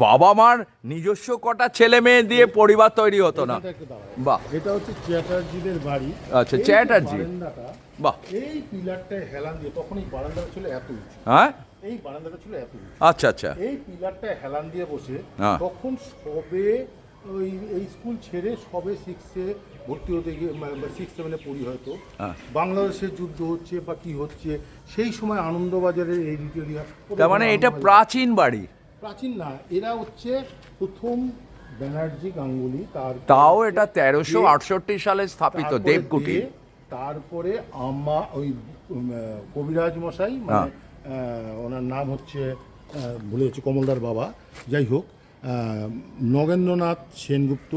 বাবা মার নিজস্ব কটা ছেলে মেয়ে দিয়ে পরিবার তৈরি হতো না। এখানটা একটু দাঁড়াও। বাহ। এটা হচ্ছে চ্যাটার্জিদের বাড়ি। আচ্ছা, এই যে চ্যাটার্জি। বারান্দাটা, বাহ। এই পিলারটায় হেলান দিয়ে, তখন এই বারান্দাটা ছিল এত উঁচু, হ্যাঁ, এই বারান্দাটা ছিল এত উঁচু, আচ্ছা আচ্ছা। এই পিলারটায় হেলান দিয়ে বসে হ্যাঁ। তখন সবে ওই এই স্কুল ছেড়ে সবে 6-এ ভর্তি হতে গিয়ে 6-7-এ পড়ি হয়তো। হ্যাঁ। বাংলাদেশের যুদ্ধ হচ্ছে বা কি হচ্ছে সেই সময় আনন্দবাজারের এই এরিয়া। তার মানে এটা প্রাচীন বাড়ি। প্রাচীন না, এরা হচ্ছে প্রথম ব্যানার্জি গাঙ্গুলি, তাও এটা 1368 সালে স্থাপিত তারপরে দেবকুটি। তারপরে ওই কবিরাজ মশাই, মানে ওনার নাম হচ্ছে ভুলে যাচ্ছি, কমলদার বাবা, যাই হোক, নগেন্দ্রনাথ সেনগুপ্ত,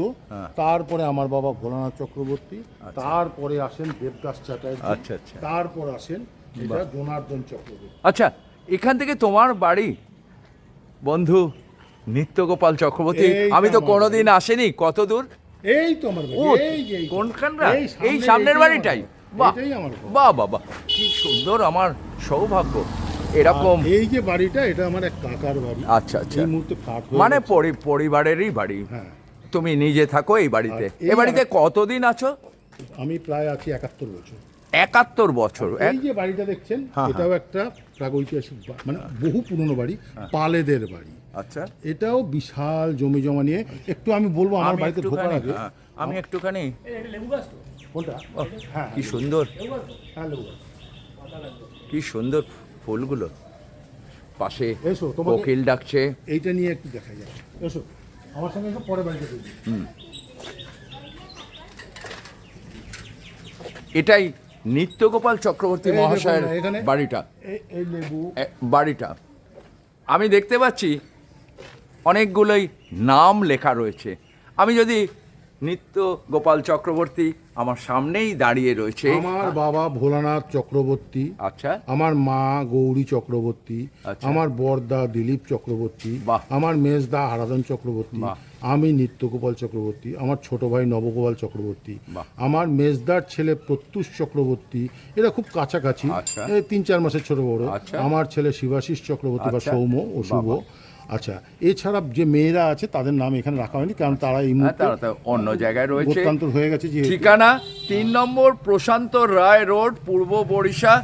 তারপরে আমার বাবা ভোলানাথ চক্রবর্তী, তারপরে আসেন দেবদাস চ্যাটার্জি, আচ্ছা, আচ্ছা। তারপর আসেন এটা জনার্দন চক্রবর্তী। আচ্ছা, এখান থেকে তোমার বাড়ি বন্ধু নিত্যগোপাল চক্রবর্তী, এইটা আমি তো আমার কোনোদিন আসেনি, কত দূর? এই তো আমার বাড়ি, ও, এই যে এইটা। কোনখানটা? এই সামনে, সামনের এইটাই বাড়িটাই? আমার বাহ, বাড়ি, এটাই আমার বাড়ি। বাহ বাবা, কি সুন্দর, আমার সৌভাগ্য এরকম। আর এই যে বাড়িটা, এটা আমার এক কাকার বাড়ি। আচ্ছা, আচ্ছা। এই মুহূর্তে কাঠ হয়ে মানে গেছে। পরিবারেরই বাড়ি। হ্যাঁ, তুমি নিজে থাকো এই বাড়িতে। আর এই এ বাড়িতে কতদিন আছো? আমি প্রায় আছি 71 বছর। 71 বছর। এই যে বাড়িটা দেখছেন, হ্যাঁ, এটাও একটা প্রাগৈতিহাসিক মানে বহু পুরনো বাড়ি, পালেদের বাড়ি। আচ্ছা, এটাও বিশাল জমি জমা নিয়ে। একটু আমি বলবো আমার বাড়িতে ঢোকার আগে, আমি একটুখানি, কোনটা? হ্যাঁ, কি সুন্দর, হ্যাঁ, লেবু গাছ। কি সুন্দর ফুলগুলো, পাশে এসো, তোমাকে- কোকিল ডাকছে। এইটা নিয়ে একটু দেখা যায়, এসো আমার সঙ্গে, এসো, পরে বাড়িতে দেখি। এটাই নিত্যগোপাল চক্রবর্তী এই দেখুন মহাশয়ের না, এখানে বাড়িটা। এই লেবু, বাড়িটা আমি দেখতে পাচ্ছি অনেকগুলোই নাম লেখা রয়েছে। আমি যদি নিত্য গোপাল চক্রবর্তী আমার সামনেই দাঁড়িয়ে রয়েছে। আমার বাবা ভোলানাথ চক্রবর্তী, আচ্ছা, আমার মা গৌরী চক্রবর্তী, আচ্ছা। আমার বড়দা দিলীপ চক্রবর্তী, বাহ। আমার মেজদা আরাধন চক্রবর্তী, বাহ। আমি নিত্যগোপাল চক্রবর্তী, আমার ছোট ভাই নবগোপাল চক্রবর্তী, বাহ। আমার মেজদার ছেলে প্রত্যুষ চক্রবর্তী, এরা খুব কাছাকাছি, আচ্ছা। এই 3-4 মাসের ছোট বড়। আচ্ছা। আমার ছেলে শিবাশিস চক্রবর্তী বা আচ্ছা। সৌম্য ও শুভ। আচ্ছা, এছাড়া যে মেয়েরা আছে তাদের নাম এখানে রাখা হয়নি, কারণ তারা এই মুহূর্তে তারা তো অন্য জায়গায় রয়েছে। প্রত্যান্তর হয়ে গেছে। যে ঠিকানা 3 নম্বর প্রশান্ত রায় রোড, পূর্ব বরিশা,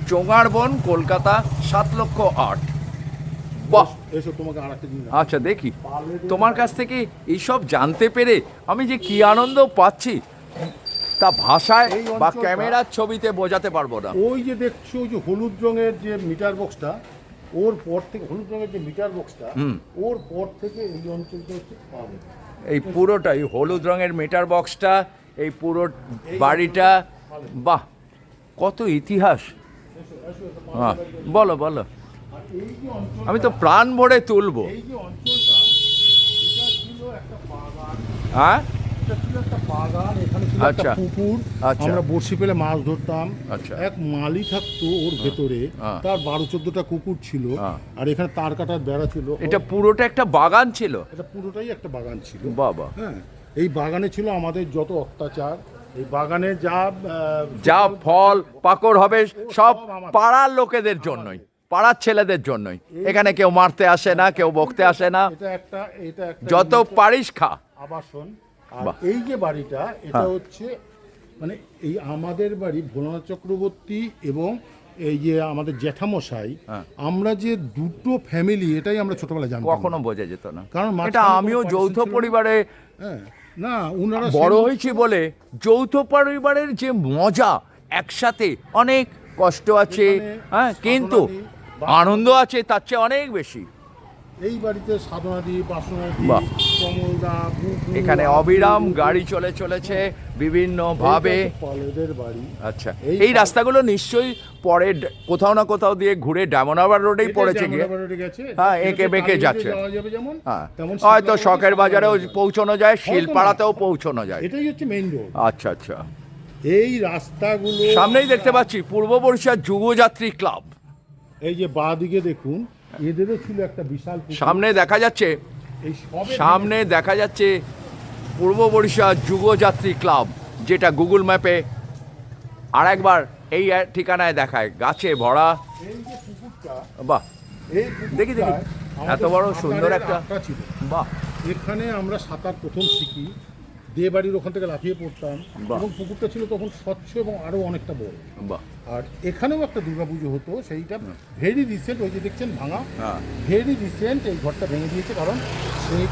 চোঙারবন, কলকাতা 7,08,000। বাহ, এসো, তোমাকে আর একটা জিনিস আচ্ছা দেখি। তোমার কাছ থেকে এইসব জানতে পেরে আমি যে কি আনন্দ পাচ্ছি তা ভাষায় এই বা অঞ্চলটা- ক্যামেরার ছবিতে বোঝাতে পারবো না। ওই যে দেখছো, ওই যে হলুদ রঙের যে মিটার বক্সটা, ওর পর থেকে, হলুদ রঙের যে মিটার বক্সটা, ওর পর থেকে এই অঞ্চলটা হচ্ছে পালে। এই পুরোটাই হলুদ রঙের মিটার বক্সটা, এই পুরো বাড়িটা, বাহ, কত ইতিহাস। হ্যাঁ, বলো বলো, আর এই যে অঞ্চল, আমি তো প্রাণ ভরে তুলবো। এই যে অঞ্চলটা, এটা ছিল একটা বাগান। হ্যাঁ, এটা ছিল একটা বাগান, এখানে ছিল একটা আচ্ছা। পুকুর, আচ্ছা। আমরা বড়শি পেলে মাছ ধরতাম। আচ্ছা। এক মালি থাকতো ওর ভেতরে, হ্যাঁ। তার 12-14টা কুকুর ছিল, হ্যাঁ। আর এখানে তার কাটার বেড়া ছিল। এটা পুরোটা একটা বাগান ছিল। এটা পুরোটাই একটা বাগান ছিল। বাবা, হ্যাঁ, এই বাগানে ছিল আমাদের যত অত্যাচার, এই বাগানে যা ফল পাকড় হবে সব আমাদের। পাড়ার লোকেদের জন্যই, পাড়ার ছেলেদের জন্যই। এখানে কেউ মারতে আসে না, কেউ বকতে আসে না, এটা একটা যত পারিস খা। আবাসন। আর বাহ। এই যে বাড়িটা, এটা হ্যাঁ। হচ্ছে মানে এই আমাদের বাড়ি ভোলানাথ চক্রবর্তী এবং এই যে আমাদের জ্যাঠামশাই, হ্যাঁ। আমরা যে দুটো ফ্যামিলি, এটাই আমরা ছোটবেলায় জানতাম। কখনো বোঝা যেত না, কারণ এটা মাঝখানে কোনো আমিও partition যৌথ ছিল না। পরিবারে হ্যাঁ, না ওনারা বড় হয়েছি বলে যৌথ পরিবারের যে মজা, একসাথে অনেক কষ্ট আছে, এখানে হ্যাঁ, কিন্তু সাধনাদি, আনন্দ আছে তার চেয়ে অনেক বেশি। এই বাড়িতে সাধনাদি, বাসনাদি, বাহ। কমলদা, বুবু, এখানে আবু, অবিরাম গাড়ি চলে চলেছে বিভিন্ন ভাবে। এইটা হচ্ছে পালেদের বাড়ি। আচ্ছা, এই এই রাস্তাগুলো নিশ্চয়ই পরে কোথাও না কোথাও দিয়ে ঘুরে ডায়মন্ড রোডেই এটা পড়েছে গিয়ে। জামুনাবাড়ি গেছে। হ্যাঁ, এটা এঁকে বেঁকে কালীগঞ্জে যাচ্ছে। যাওয়া যাবে যেমন, হ্যাঁ, তেমন হয়তো শিববাড়ি শখের থেকে বাজারেও সাধনাবাড়ি। পৌঁছানো যায়, হয়তো না। শিলপাড়াতেও পৌঁছানো যায়। এটাই হচ্ছে মেইন রোড। আচ্ছা আচ্ছা, এই রাস্তাগুলো সামনেই দেখতে পাচ্ছি পূর্ব বরিশাল যুবযাত্রী ক্লাব। এই যে বাঁ দিকে দেখুন, এদেরও ছিল একটা বিশাল পুকুর। সামনে দেখা যাচ্ছে, এই সবে সামনে দেখা যাচ্ছে পূর্ব বরিশাল যুবযাত্রী ক্লাব, যেটা গুগল ম্যাপে আরেকবার এই ঠিকানায় দেখায়, গাছে ভরা। এই যে পুকুরটা, বাহ, এই দেখি দেখি, পুকুরটায় আমাদের এত বড় সুন্দর সাঁতারের একটা, আখড়া ছিল। বাহ এখানে আমরা সাঁতার প্রথম শিখি, দিয়ে বাড়ির ওখান থেকে লাফিয়ে পড়তাম। বাহ। এবং পুকুরটা ছিল তখন স্বচ্ছ এবং আরো অনেকটা বড়। বাহ, আর এখানেও একটা দুর্গাপুজো হতো, সেইটা ভেরি রিসেন্ট, ওই যে দেখছেন ভাঙা, হ্যাঁ, ভেরি রিসেন্ট এই ঘরটা ভেঙে দিয়েছে, কারণ সেই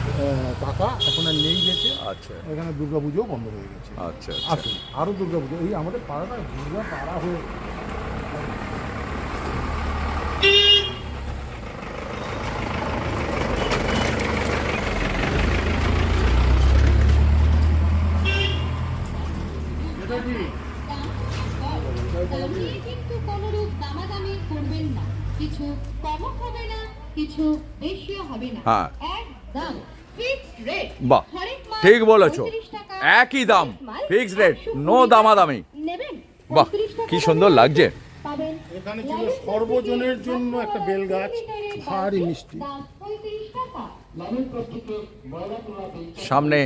কাকা এখন আর নেই গেছে। আচ্ছা এখানে দুর্গাপুজোও বন্ধ হয়ে গেছে। আচ্ছা আচ্ছা। আসুন, আরও দুর্গাপুজো, এই আমাদের পাড়াটা দুর্গা পাড়া হয়ে দাঁড়িয়ে কিন্তু কোনোরূপ দামাদামি করবেন না, কিছু কমও হবে না, কিছু বেশিও হবে না, হ্যাঁ। একদম ফিক্সড রেট। বাহ, ঠিক বলেছো, একই দাম, ফিক্সড রেট, নো দামাদামি। নেবেন বাহ, কি সুন্দর লাগছে। পাবেন। এখানে ছিল সর্বজনের জন্য একটা বেল গাছ, ভারী মিষ্টি। দাম 35 টাকা। লেমন প্রত্যেকে বয়লা তোলাতে সামনে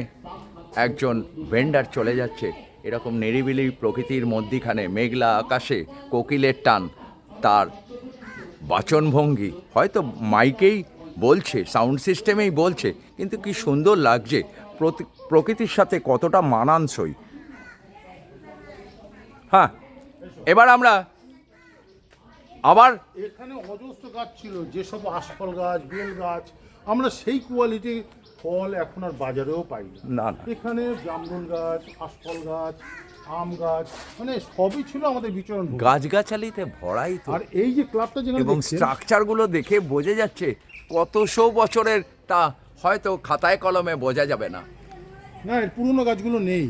একজন ভেন্ডার চলে যাচ্ছে, এরকম নিরিবিলি প্রকৃতির মধ্যিখানে মেঘলা আকাশে কোকিলের টান, তার বাচনভঙ্গি হয়তো মাইকেই বলছে, সাউন্ড সিস্টেমেই বলছে, কিন্তু কি সুন্দর লাগছে, প্রকৃতির সাথে কতটা মানানসই। হ্যাঁ, এবার আমরা আবার এখানে অজস্র গাছ ছিল, যেসব আশফল গাছ, বেল গাছ, আমরা সেই কোয়ালিটি ফল এখন আর বাজারেও পাই না। না না, এখানে জামরুল গাছ, আশফল গাছ, আম গাছ, মানে সবই ছিল আমাদের বিচরণ ভূমি। গাছগাছালিতে ভরাই তো, আর এই যে ক্লাবটা যেখানে এবং দেখছেন, স্ট্রাকচারগুলো দেখে বোঝা যাচ্ছে কতশো বছরের, তা হয়তো খাতায় কলমে বোঝা যাবে না। না, এর পুরনো গাছগুলো নেই,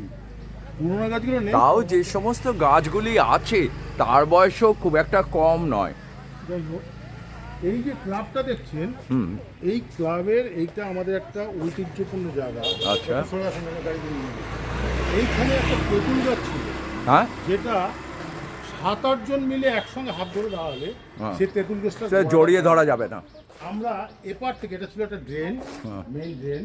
পুরনো গাছগুলো নেই। তাও যে সমস্ত গাছগুলি আছে তার বয়সও খুব একটা কম নয়। যাই হোক, এই যে ক্লাবটা দেখছেন, হুম, এই ক্লাবের এইটা আমাদের একটা ঐতিহ্যপূর্ণ জায়গা। আচ্ছা। একটু সরে আসুন, আমার গাড়ি নিয়ে যাবে। এইখানে একটা তেঁতুল গাছ ছিল, হ্যাঁ, যেটা 7-8 জন মিলে একসঙ্গে হাত ধরে দাঁড়ালে হ্যাঁ। সে তেঁতুল গাছটা সে জড়িয়ে ধরা যাবে না। আমরা এপার থেকে, এটা ছিল একটা ড্রেন, হ্যাঁ। মেইন ড্রেন,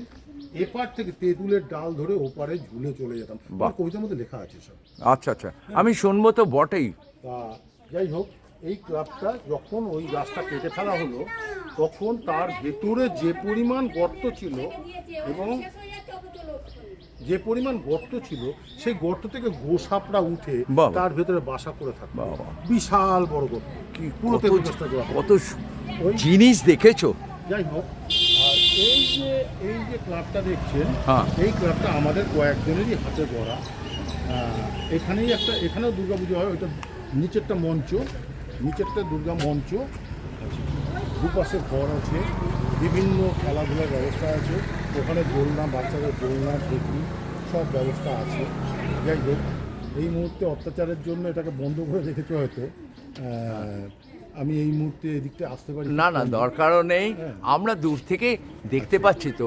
এপার থেকে তেঁতুলের ডাল ধরে ওপারে ঝুলে চলে যেতাম। বাহ। আমার কবিতার মধ্যে লেখা আছে সব। আচ্ছা আচ্ছা, আমি শুনবো তো বটেই। তা যাই হোক, এই ক্লাবটা যখন ওই গাছটা কেটে ফেলা হলো, তখন তার ভেতরে যে পরিমাণ গর্ত ছিল, এবং যে পরিমাণ গর্ত ছিল, সেই গর্ত থেকে গোসাপড়া উঠে বাবা। তার ভেতরে বাসা করে থাকতো। বাবা। বিশাল বড় গর্ত, কি পুরো কত তেঁতুল গাছটা জোড়া। কত ওই জিনিস দেখেছো। যাই হোক, আর এই যে ক্লাবটা দেখছেন, হ্যাঁ। এই ক্লাবটা আমাদের কয়েকজনেরই হাতে গড়া। এখানেই এখানেও দুর্গাপুজো হয়, ওইটা নিচেরটা মঞ্চ, নিচেরটা দুর্গা মঞ্চ, দুপাশে ঘর আছে, বিভিন্ন খেলাধুলার ব্যবস্থা আছে, ওখানে দোলনা, বাচ্চাদের দোলনা, ঠেকি সব ব্যবস্থা আছে। যাই হোক, এই মুহূর্তে অত্যাচারের জন্য এটাকে বন্ধ করে রেখেছে হয়তো। আমি এই মুহূর্তে এদিকটা আসতে পারি না না, দরকারও নেই, হ্যাঁ। আমরা দূর থেকে দেখতে পাচ্ছি তো,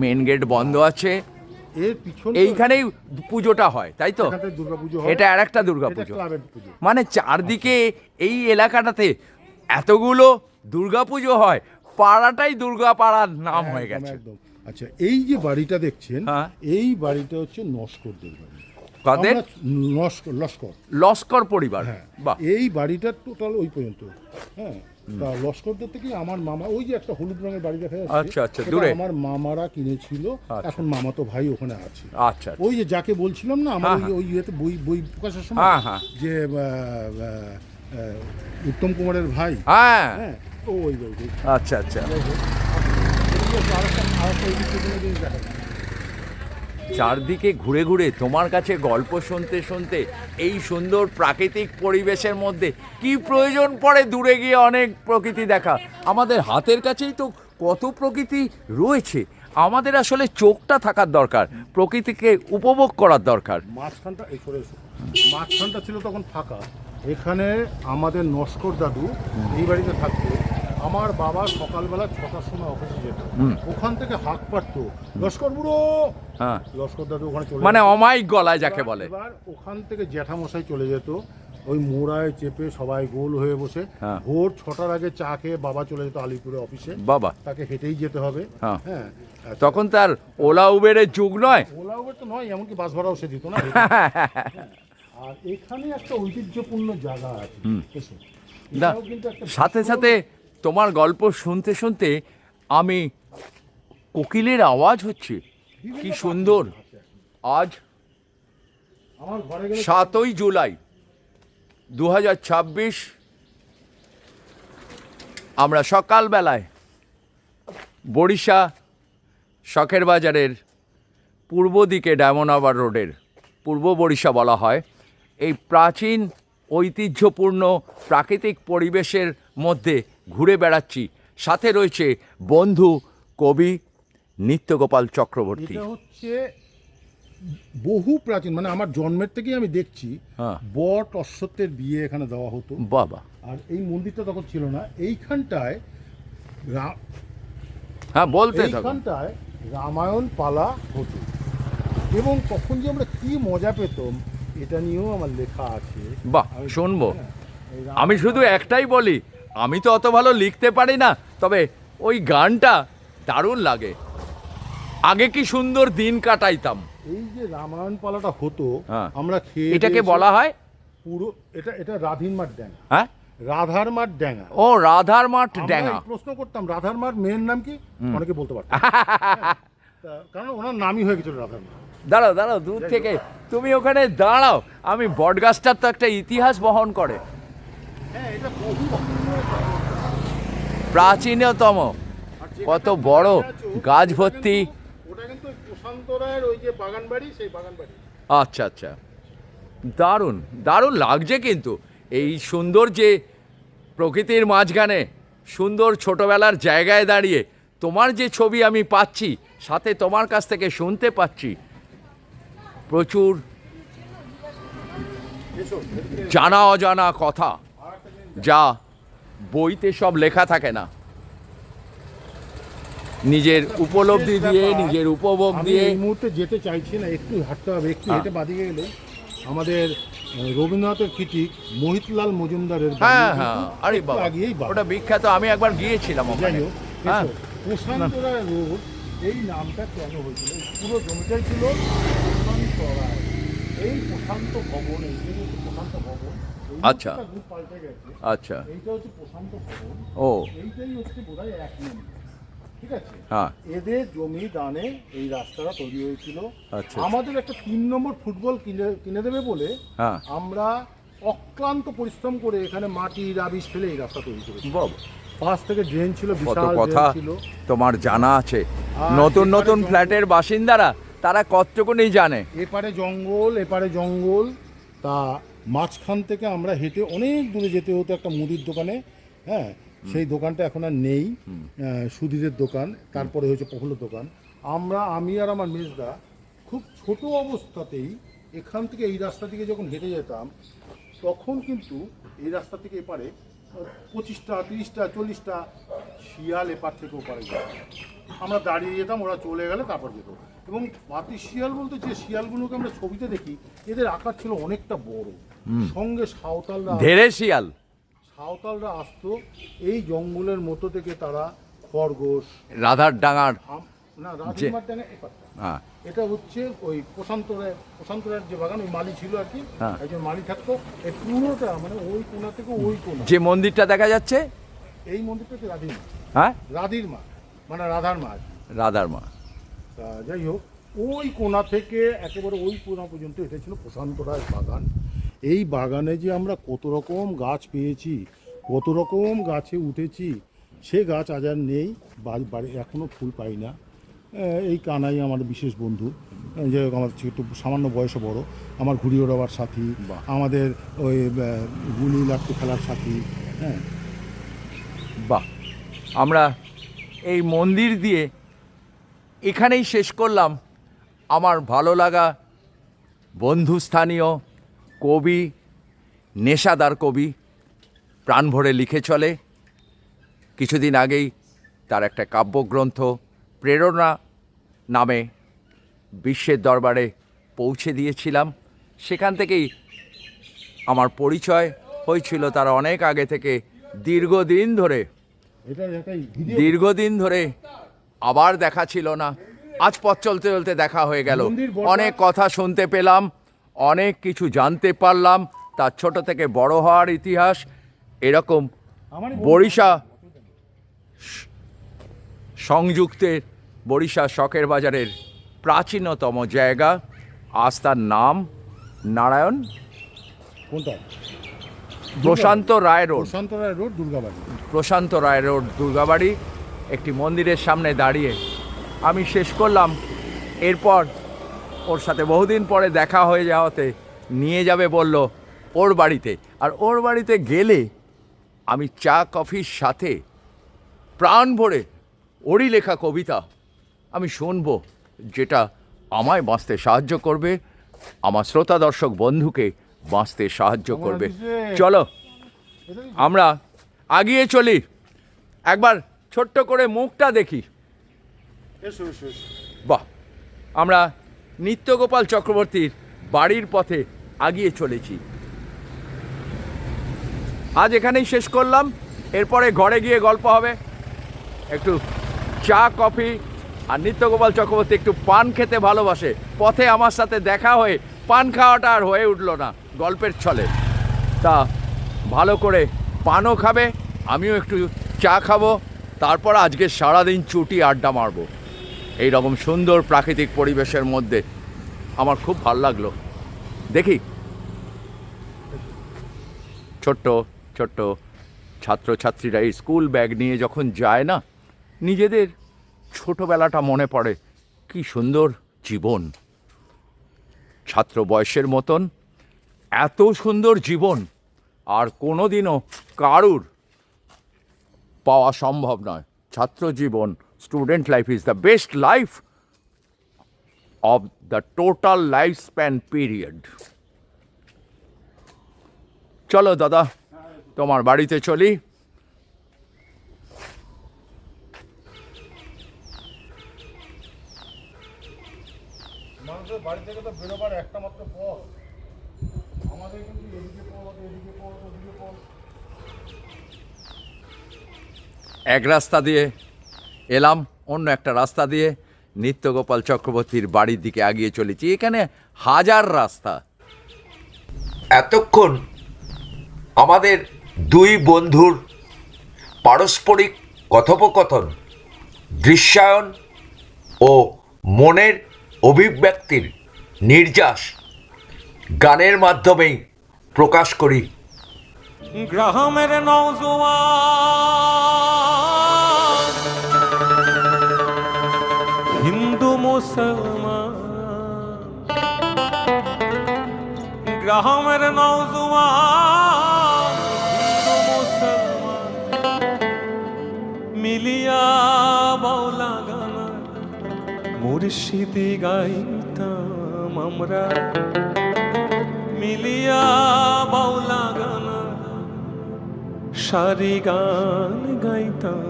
মেন গেট বন্ধ আছে, এর পিছনে এইখানেই পুজোটা হয়, তাই তো? দুর্গাপুজো এটা আর একটা দুর্গাপুজো। ক্লাবের পুজো। মানে চারদিকে এই এলাকাটাতে এতগুলো দুর্গাপুজো হয়, পাড়াটাই দুর্গা পাড়ার নাম হয়ে একদম, গেছে। একদম। আচ্ছা, এই যে বাড়িটা দেখছেন, হ্যাঁ। এই বাড়িটা হচ্ছে নস্করদের বাড়ি। কাদের? আমরা লস্কর। লস্কর পরিবার। হ্যাঁ, বাহ, এই বাড়িটা টোটাল ওই পর্যন্ত। হ্যাঁ, তা লস্করদের থেকে আমার মামা, ওই যে একটা হলুদ রঙের বাড়ি দেখা যাচ্ছে, আচ্ছা, আচ্ছা, সেটা দূরে। আমার মামারা কিনেছিল। আচ্ছা। এখন মামাতো ভাই ওখানে আছে। আচ্ছা, ওই যে যাকে বলছিলাম না, আমার হ্যাঁ, ওই ইয়েতে বই প্রকাশের সময়, হ্যাঁ, হ্যাঁ। যে উত্তম কুমারের ভাই। হ্যাঁ, হ্যাঁ, ওই ওই ওই। আচ্ছা, আচ্ছা। আরেকটা ওই দিকে কোনো জিনিস দেখা যায়। চারদিকে ঘুরে ঘুরে তোমার কাছে গল্প শুনতে শুনতে এই সুন্দর প্রাকৃতিক পরিবেশের মধ্যে কি প্রয়োজন পড়ে দূরে গিয়ে অনেক প্রকৃতি দেখা? আমাদের হাতের কাছেই তো কত প্রকৃতি রয়েছে। আমাদের আসলে চোখটা থাকার দরকার, প্রকৃতিকে উপভোগ করার দরকার। মাঝখানটা এই সরে এসো। মাঝখানটা ছিল তখন ফাঁকা। এখানে আমাদের নস্কর দাদু এই বাড়িতে থাকতো। আমার বাবা সকালবেলা 6টার সময় অফিসে যেত, ওখান থেকে হাঁক পারতো, লস্কর বুড়ো। হ্যাঁ, লস্কর দাদু ওখানে চলে মানে যেত। অমায়িক গলায় যাকে বলে। এবার ওখান থেকে জ্যাঠামশাই চলে যেত, ওই মোড়ায় চেপে সবাই গোল হয়ে বসে। হ্যাঁ। ভোর 6টার আগে চা খেয়ে বাবা চলে যেত আলিপুরে অফিসে। বাবা, তাকে হেঁটেই যেতে হবে। হ্যাঁ। হ্যাঁ, তখন তার ওলা উবেরের যুগ নয়। ওলা উবের তো নয়, এমনকি বাস ভাড়াও সে দিত না। আর এখানে একটা ঐতিহ্যপূর্ণ জায়গা আছে। এসো। না, এটাও কিন্তু একটা সাথে সাথে তোমার গল্প শুনতে শুনতে আমি কোকিলের আওয়াজ হচ্ছে, কি সুন্দর। আজ আমার ঘরে গেলে 7ই জুলাই 2026, আমরা সকালবেলায় বড়িশা শখের বাজারের পূর্ব দিকে ডায়মন্ড হারবার রোডের পূর্ব বড়িশা বলা হয়, এই প্রাচীন ঐতিহ্যপূর্ণ প্রাকৃতিক পরিবেশের মধ্যে ঘুরে বেড়াচ্ছি। সাথে রয়েছে বন্ধু কবি নিত্যগোপাল চক্রবর্তী। এটা হচ্ছে বহু প্রাচীন, মানে আমার জন্মের থেকেই আমি দেখছি। হ্যাঁ। বট অশ্বত্থের বিয়ে এখানে দেওয়া হতো। বাবা, আর এই মন্দিরটা তখন ছিল না। এইখানটায় হ্যাঁ, বলতে থাকুন। এইখানটায় রামায়ণ পালা হতো, এবং তখন যে আমরা কি মজা পেতাম এটা নিয়েও আমার লেখা আছে। বাহ, শুনবো। হ্যাঁ, এই আমি শুধু একটাই বলি, আমি তো অত ভালো লিখতে পারি না, তবে ওই গানটা দারুণ লাগে। আগে কি সুন্দর দিন কাটাইতাম। এই যে রামায়ণ পালাটা হতো, হ্যাঁ। আমরা খেয়ে এটাকে দিয়ে বলা হয়? পুরো এটা রাধির মাঠ ড্যাঙ্গা। হ্যাঁ, রাধার মাঠ ড্যাঙ্গা। ও রাধার মাঠ আমরা ড্যাঙ্গা। এই প্রশ্ন করতাম রাধার মাঠ মেয়ের নাম কি, অনেকে বলতে পারতো না। কারণ ওনার নামই হয়ে গেছিল রাধার মাঠ। দাঁড়াও দাঁড়াও, দূর থেকে তুমি ওখানে দাঁড়াও। আমি বটগাছটার তো একটা ইতিহাস বহন করে, হ্যাঁ, এটা বহু প্রাচীনতম, কত বড় গাছ ভর্তি। ওটা কিন্তু প্রশান্ত রায়ের ওই যে বাগান বাড়ি, সেই বাগান বাড়ি। আচ্ছা আচ্ছা, দারুণ দারুণ লাগছে কিন্তু এই সুন্দর যে প্রকৃতির মাঝখানে সুন্দর ছোটবেলার জায়গায় দাঁড়িয়ে তোমার যে ছবি আমি পাচ্ছি, সাথে তোমার কাছ থেকে শুনতে পাচ্ছি প্রচুর জানা অজানা কথা, যা বইতে সব লেখা থাকে না। নিজের উপলব্ধি দিয়ে, নিজের উপভোগ আমি দিয়ে। এই মুহূর্তে যেতে চাইছি না, একটু হাঁটতে হবে। একটু হেঁটে বাদিকে গেলে আমাদের রবীন্দ্রনাথের কৃতিক মোহিতলাল মজুমদারের বাড়ি। হ্যাঁ হ্যাঁ, আরে একটু বাবা, আগিয়েই বাড়ি। ওটা বিখ্যাত, আমি একবার গিয়েছিলাম যাই ওখানে। হোক, হ্যাঁ, এসো। প্রশান্ত রায় রোড, এই নামটা কেন হয়েছিল? এই পুরো জমিটাই ছিল প্রশান্ত রায়। এই প্রশান্ত ভবন, এই যে হচ্ছে প্রশান্ত ভবন। এই আচ্ছা। মুহূর্তে রূপ পাল্টে গেছে। আচ্ছা, এইটা হচ্ছে প্রশান্ত ভবন। ও এইটাই হচ্ছে বোধহয় 1 নম্বর। ঠিক আছে। হ্যাঁ, এদের জমি দানে এই রাস্তাটা তৈরি হয়েছিল। আচ্ছা। আমাদের একটা 3 নম্বর ফুটবল কিনে দেবে বলে হ্যাঁ, আমরা অক্লান্ত পরিশ্রম করে এখানে মাটি রাবিশ ফেলে এই রাস্তা তৈরি করেছি। বাবা, পাশ থেকে ড্রেন ছিল, কত বিশাল কথা ড্রেন ছিল। তোমার জানা আছে। আর নতুন এপারে নতুন জঙ্গল। ফ্ল্যাটের বাসিন্দারা তারা কতটুকুনি জানে। এপারে জঙ্গল, এপারে জঙ্গল। তা মাঝখান থেকে আমরা হেঁটে অনেক দূরে যেতে হতো একটা মুদির দোকানে। হ্যাঁ, সেই দোকানটা এখন আর নেই, সুধীরের দোকান। তারপরে হয়েছে প্রফুল্ল দোকান। আমি আর আমার মেজদা খুব ছোট অবস্থাতেই এখান থেকে এই রাস্তা থেকে যখন হেঁটে যেতাম, তখন কিন্তু এই রাস্তা থেকে এপারে 25টা 30টা 40টা শিয়াল এপার থেকে ওপারে যেত। আমরা দাঁড়িয়ে যেতাম, ওরা চলে গেলে তারপর যেত। এবং পাতি শিয়াল বলতে যে শিয়ালগুলোকে আমরা ছবিতে দেখি এদের আকার ছিল অনেকটা বড়, সঙ্গে ধেড়ে শিয়াল সাঁওতালরা আসতো এই জঙ্গলের মতো থেকে তারা খরগোশ, রাধার ডাঙার না রাধিমার ডাঙা এটা হচ্ছে ওই প্রশান্তরের যে বাগান, ওই মালি ছিল আর কি, একজন মালি থাকতো। এই পুরোটা মানে ওই কোণা থেকে ওই কোণা, যে মন্দিরটা দেখা যাচ্ছে এই মন্দিরটা হচ্ছে রাধির মা। হ্যাঁ, রাধির মা মানে রাধার মা আর কি। রাধার মা। তা যাই হোক, ওই কোণা থেকে একেবারে ওই কোণা পর্যন্ত এটা ছিল প্রশান্ত রায়ের বাগান। এই বাগানে যে আমরা কত রকম গাছ পেয়েছি, কত রকম গাছে উঠেছি, সে গাছ আজ আর নেই, বাড়ি এখনও ফুল পাই না। এই কানাই আমার বিশেষ বন্ধু, যে আমার একটু সামান্য বয়সে বড়, আমার ঘুড়ি ওড়াবার সাথী, আমাদের ওই গুলি লাট্টু খেলার সাথী। হ্যাঁ, বাহ, আমরা এই মন্দির দিয়ে এখানেই শেষ করলাম আমার ভালো লাগা বন্ধু, স্থানীয় কবি, নেশাদার কবি, প্রাণ ভরে লিখে চলে। কিছুদিন আগেই তার একটা কাব্যগ্রন্থ প্রেরণা নামে বিশ্বের দরবারে পৌঁছে দিয়েছিলাম। সেখান থেকেই আমার পরিচয় হয়েছিল তার অনেক আগে থেকে, দীর্ঘদিন ধরে আবার দেখা ছিল না, আজ পথ চলতে চলতে দেখা হয়ে গেল। অনেক কথা শুনতে পেলাম, অনেক কিছু জানতে পারলাম, তার ছোট থেকে বড় হওয়ার ইতিহাস। এরকম বরিশা সংযুক্তের বরিশা শখের বাজারের প্রাচীনতম জায়গা, আজ তার নাম নারায়ণ কোনটা? প্রশান্ত রায় রোড, দুর্গাবাড়ি। প্রশান্ত রায় রোড দুর্গাবাড়ি। একটি মন্দিরের সামনে দাঁড়িয়ে আমি শেষ করলাম। এরপর ওর সাথে বহুদিন পরে দেখা হয়ে যাওয়াতে নিয়ে যাবে বলল ওর বাড়িতে, আর ওর বাড়িতে গেলে আমি চা কফির সাথে প্রাণ ভরে ওরই লেখা কবিতা আমি শুনবো, যেটা আমায় বাঁচতে সাহায্য করবে, আমার শ্রোতা দর্শক বন্ধুকে বাঁচতে সাহায্য করবে। চলো আমরা আগিয়ে চলি, একবার ছোট্ট করে মুখটা দেখি। বাহ, আমরা নিত্যগোপাল চক্রবর্তীর বাড়ির পথে আগিয়ে চলেছি। আজ এখানেই শেষ করলাম, এরপরে ঘরে গিয়ে গল্প হবে, একটু চা কফি। আর নিত্যগোপাল চক্রবর্তী একটু পান খেতে ভালোবাসে, পথে আমার সাথে দেখা হয়ে পান খাওয়াটা আর হয়ে উঠলো না গল্পের ছলে। তা ভালো করে পানও খাবে, আমিও একটু চা খাবো, তারপর আজকে সারাদিন চুটি আড্ডা মারবো এই রকম সুন্দর প্রাকৃতিক পরিবেশের মধ্যে। আমার খুব ভালো লাগলো। দেখি ছোট্ট ছোট্ট ছাত্রছাত্রীরা এই স্কুল ব্যাগ নিয়ে যখন যায় না, নিজেদের ছোটবেলাটা মনে পড়ে। কি সুন্দর জীবন, ছাত্র বয়সের মতন এত সুন্দর জীবন আর কোনো দিনও কারুর পাওয়া সম্ভব নয়। ছাত্র জীবন, student life is the best life of the total life span period. চলো দাদা, তোমার বাড়িতে চলি। মানুষের বাড়ি থেকে তো বেরোবার একটা মাত্র পথ, আমাদের কিন্তু এদিকে পথ, এদিকে পথ, ওদিকে পথ। এক রাস্তা দিয়ে এলাম, অন্য একটা রাস্তা দিয়ে নিত্যগোপাল চক্রবর্তীর বাড়ির দিকে এগিয়ে চলেছি। এখানে হাজার রাস্তা। এতক্ষণ আমাদের দুই বন্ধুর পারস্পরিক কথোপকথন, দৃশ্যায়ন ও মনের অভিব্যক্তির নির্যাস গানের মাধ্যমেই প্রকাশ করি। গ্রামের নওজোয়ান হিন্দু মুসলমান, গ্রামের নওজোয়ান হিন্দু মুসলমান মিলিয়া বাউলা গানা মুর্শিদি গাইতাম আমরা, মিলিয়া বাউলা গানা সারি গান গাইতাম।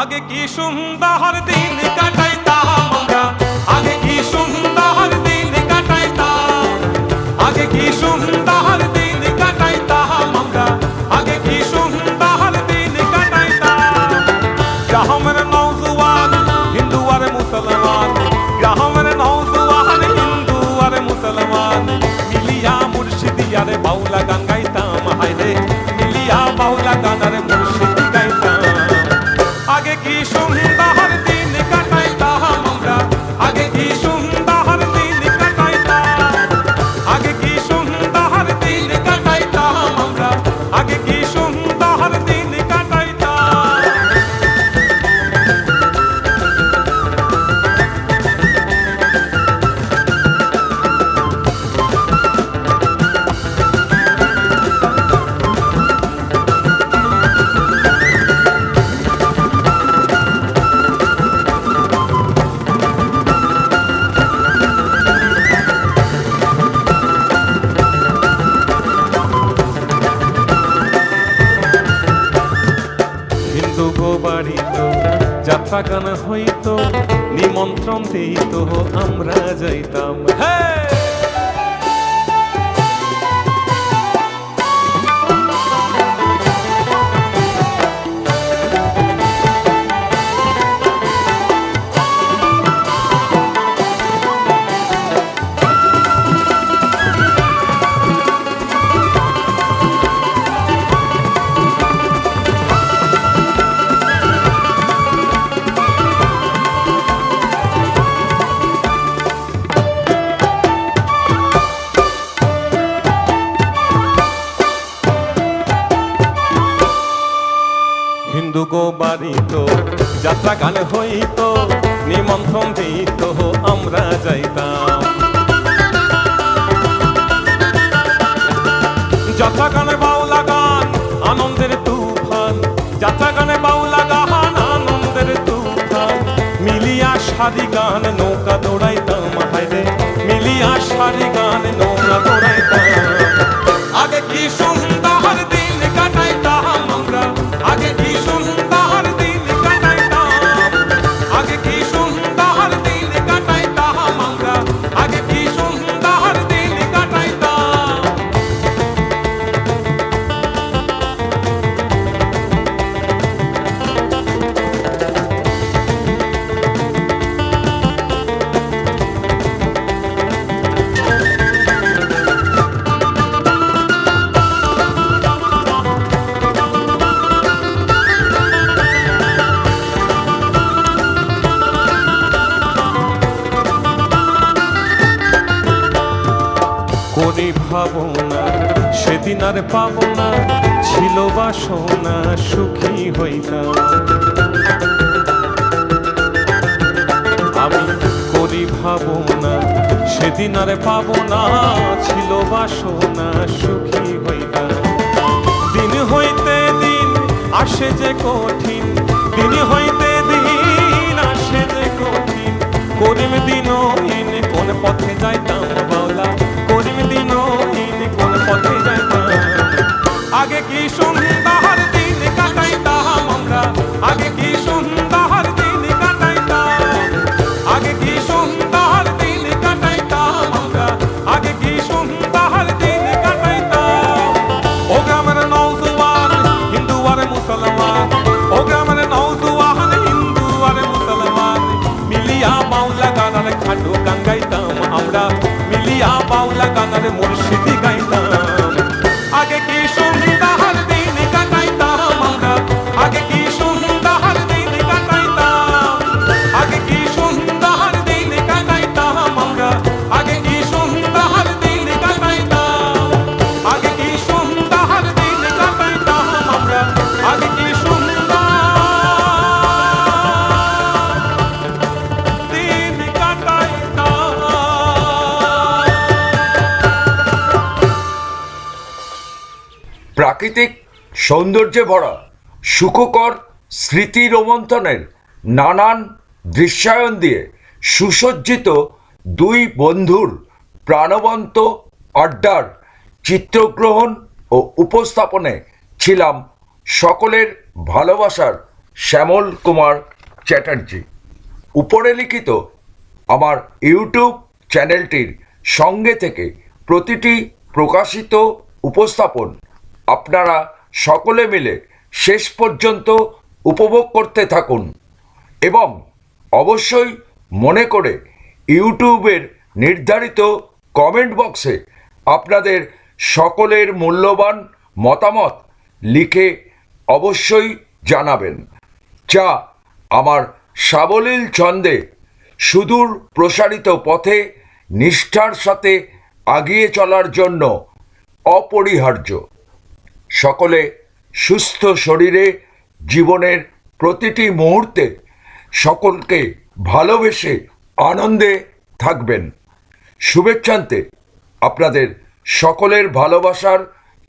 আগে কি সুন্দর দিন কাটাইতাম আমরা, আগে কি সুন্দর দিন কাটাইতাম, আগে কি সুন্দর দিন কাটাইতাম আমরা, আগে কি সুন্দর দিন কাটাইতাম। গ্রামের নওজোয়ান হিন্দু আর মুসলমান, গ্রামের নওজোয়ান হিন্দু আর মুসলমান, মিলিয়া মুর্শিদিয়ারে বাউলা গান গাইতাম, হায়রে মিলিয়া বাউলা গান আর মুর্শিদি গাইতাম। আগে কি সুন্দর দিন কাটাইতাম আমরা, আগে কি সুন্দর দিন কাটাইতাম, আগে কি সুন্দর দিন কাটাইতাম আমরা, আগে কি সুন্দর দিন কাটাইতাম। হিন্দু গো বাড়িত যাত্রা গান হইত, নিমন্ত্রণ দিত আমরা যাইতাম। হিন্দু গো বাড়িত যাত্রা গান হইত, নিমন্ত্রণ দিত আমরা যাইতাম। যাত্রা গানে বাউলা গান আনন্দের তুফান, যাত্রা গানে বাউলা গান আনন্দের তুফান, মিলিয়া সারি গান নৌকা দৌড়াইতাম, হায়রে মিলিয়া সারি গান নৌকা দৌড়াইতাম। আগে কি সুন্দর দিন কাটাইতাম আমরা, আগে কি সুন্দর দিন কাটাইতাম, আগে কি সুন্দর দিন কাটাইতাম আমরা, আগে কি সুন্দর দিন কাটাইতাম। করি ভাবনা সেদিন আর পাবো না, ছিল বাসনা সুখী হইতাম। আমি করি ভাবনা সেদিন আর পাবো না, ছিল বাসনা সুখী হইতাম। দিন হইতে দিন আসে যে কঠিন, দিন হইতে দিন আসে যে কঠিন, করিম দিনহীন কোন পথে যাইতাম বাউলা, করিম দিনহীন কোন পথে যাইতাম। আগে কি সুন্দর দিন কাটাইতাম আমরা, আগে কি সুন্দর দিন কাটাইতাম, আগে কি সুন্দর দিন কাটাইতাম আমরা, আগে কি সুন্দর দিন কাটাইতাম। ও গ্রামের নওজোয়ান হিন্দু আর মুসলমান, ও গ্রামের নওজোয়ান হিন্দু আর মুসলমান, মিলিয়া বাউলা গানার খাটু গান গাইতাম আমরা, মিলিয়া বাউলা গানার মুর্শিদি গাইতাম। আগে কি সুন্দর দিন কাটাইতাম আমরা, আগে কি সুন্দর দিন কাটাইতাম, আগে কি সুন্দর দিন কাটাইতাম আমরা, আগে কি সুন্দর দিন কাটাইতাম, আগে কি সুন্দর দিন কাটাইতাম আমরা, আগে কি সুন্দর দিন কাটাইতাম। প্রাকৃতিক সৌন্দর্যে ভরা সুখকর স্মৃতি রোমন্থনের নানান দৃশ্যায়ন দিয়ে সুসজ্জিত দুই বন্ধুর প্রাণবন্ত আড্ডার চিত্রগ্রহণ ও উপস্থাপনে ছিলাম সকলের ভালোবাসার শ্যামল কুমার চ্যাটার্জি। উপরে লিখিত আমার ইউটিউব চ্যানেলটির সঙ্গে থেকে প্রতিটি প্রকাশিত উপস্থাপন আপনারা সকলে মিলে শেষ পর্যন্ত উপভোগ করতে থাকুন এবং অবশ্যই মনে করে ইউটিউবের নির্ধারিত কমেন্ট বক্সে আপনাদের সকলের মূল্যবান মতামত লিখে অবশ্যই জানাবেন, যা আমার সাবলীল ছন্দে সুদূর প্রসারিত পথে নিষ্ঠার সাথে এগিয়ে চলার জন্য অপরিহার্য। সকলে সুস্থ শরীরে জীবনের প্রতিটি মুহূর্তে সকলকে ভালোবেসে আনন্দে থাকবেন। শুভেচ্ছান্তে আপনাদের সকলের ভালোবাসার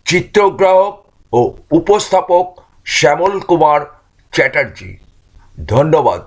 চিত্রগ্রাহক ও উপস্থাপক শ্যামল কুমার চ্যাটার্জি। ধন্যবাদ।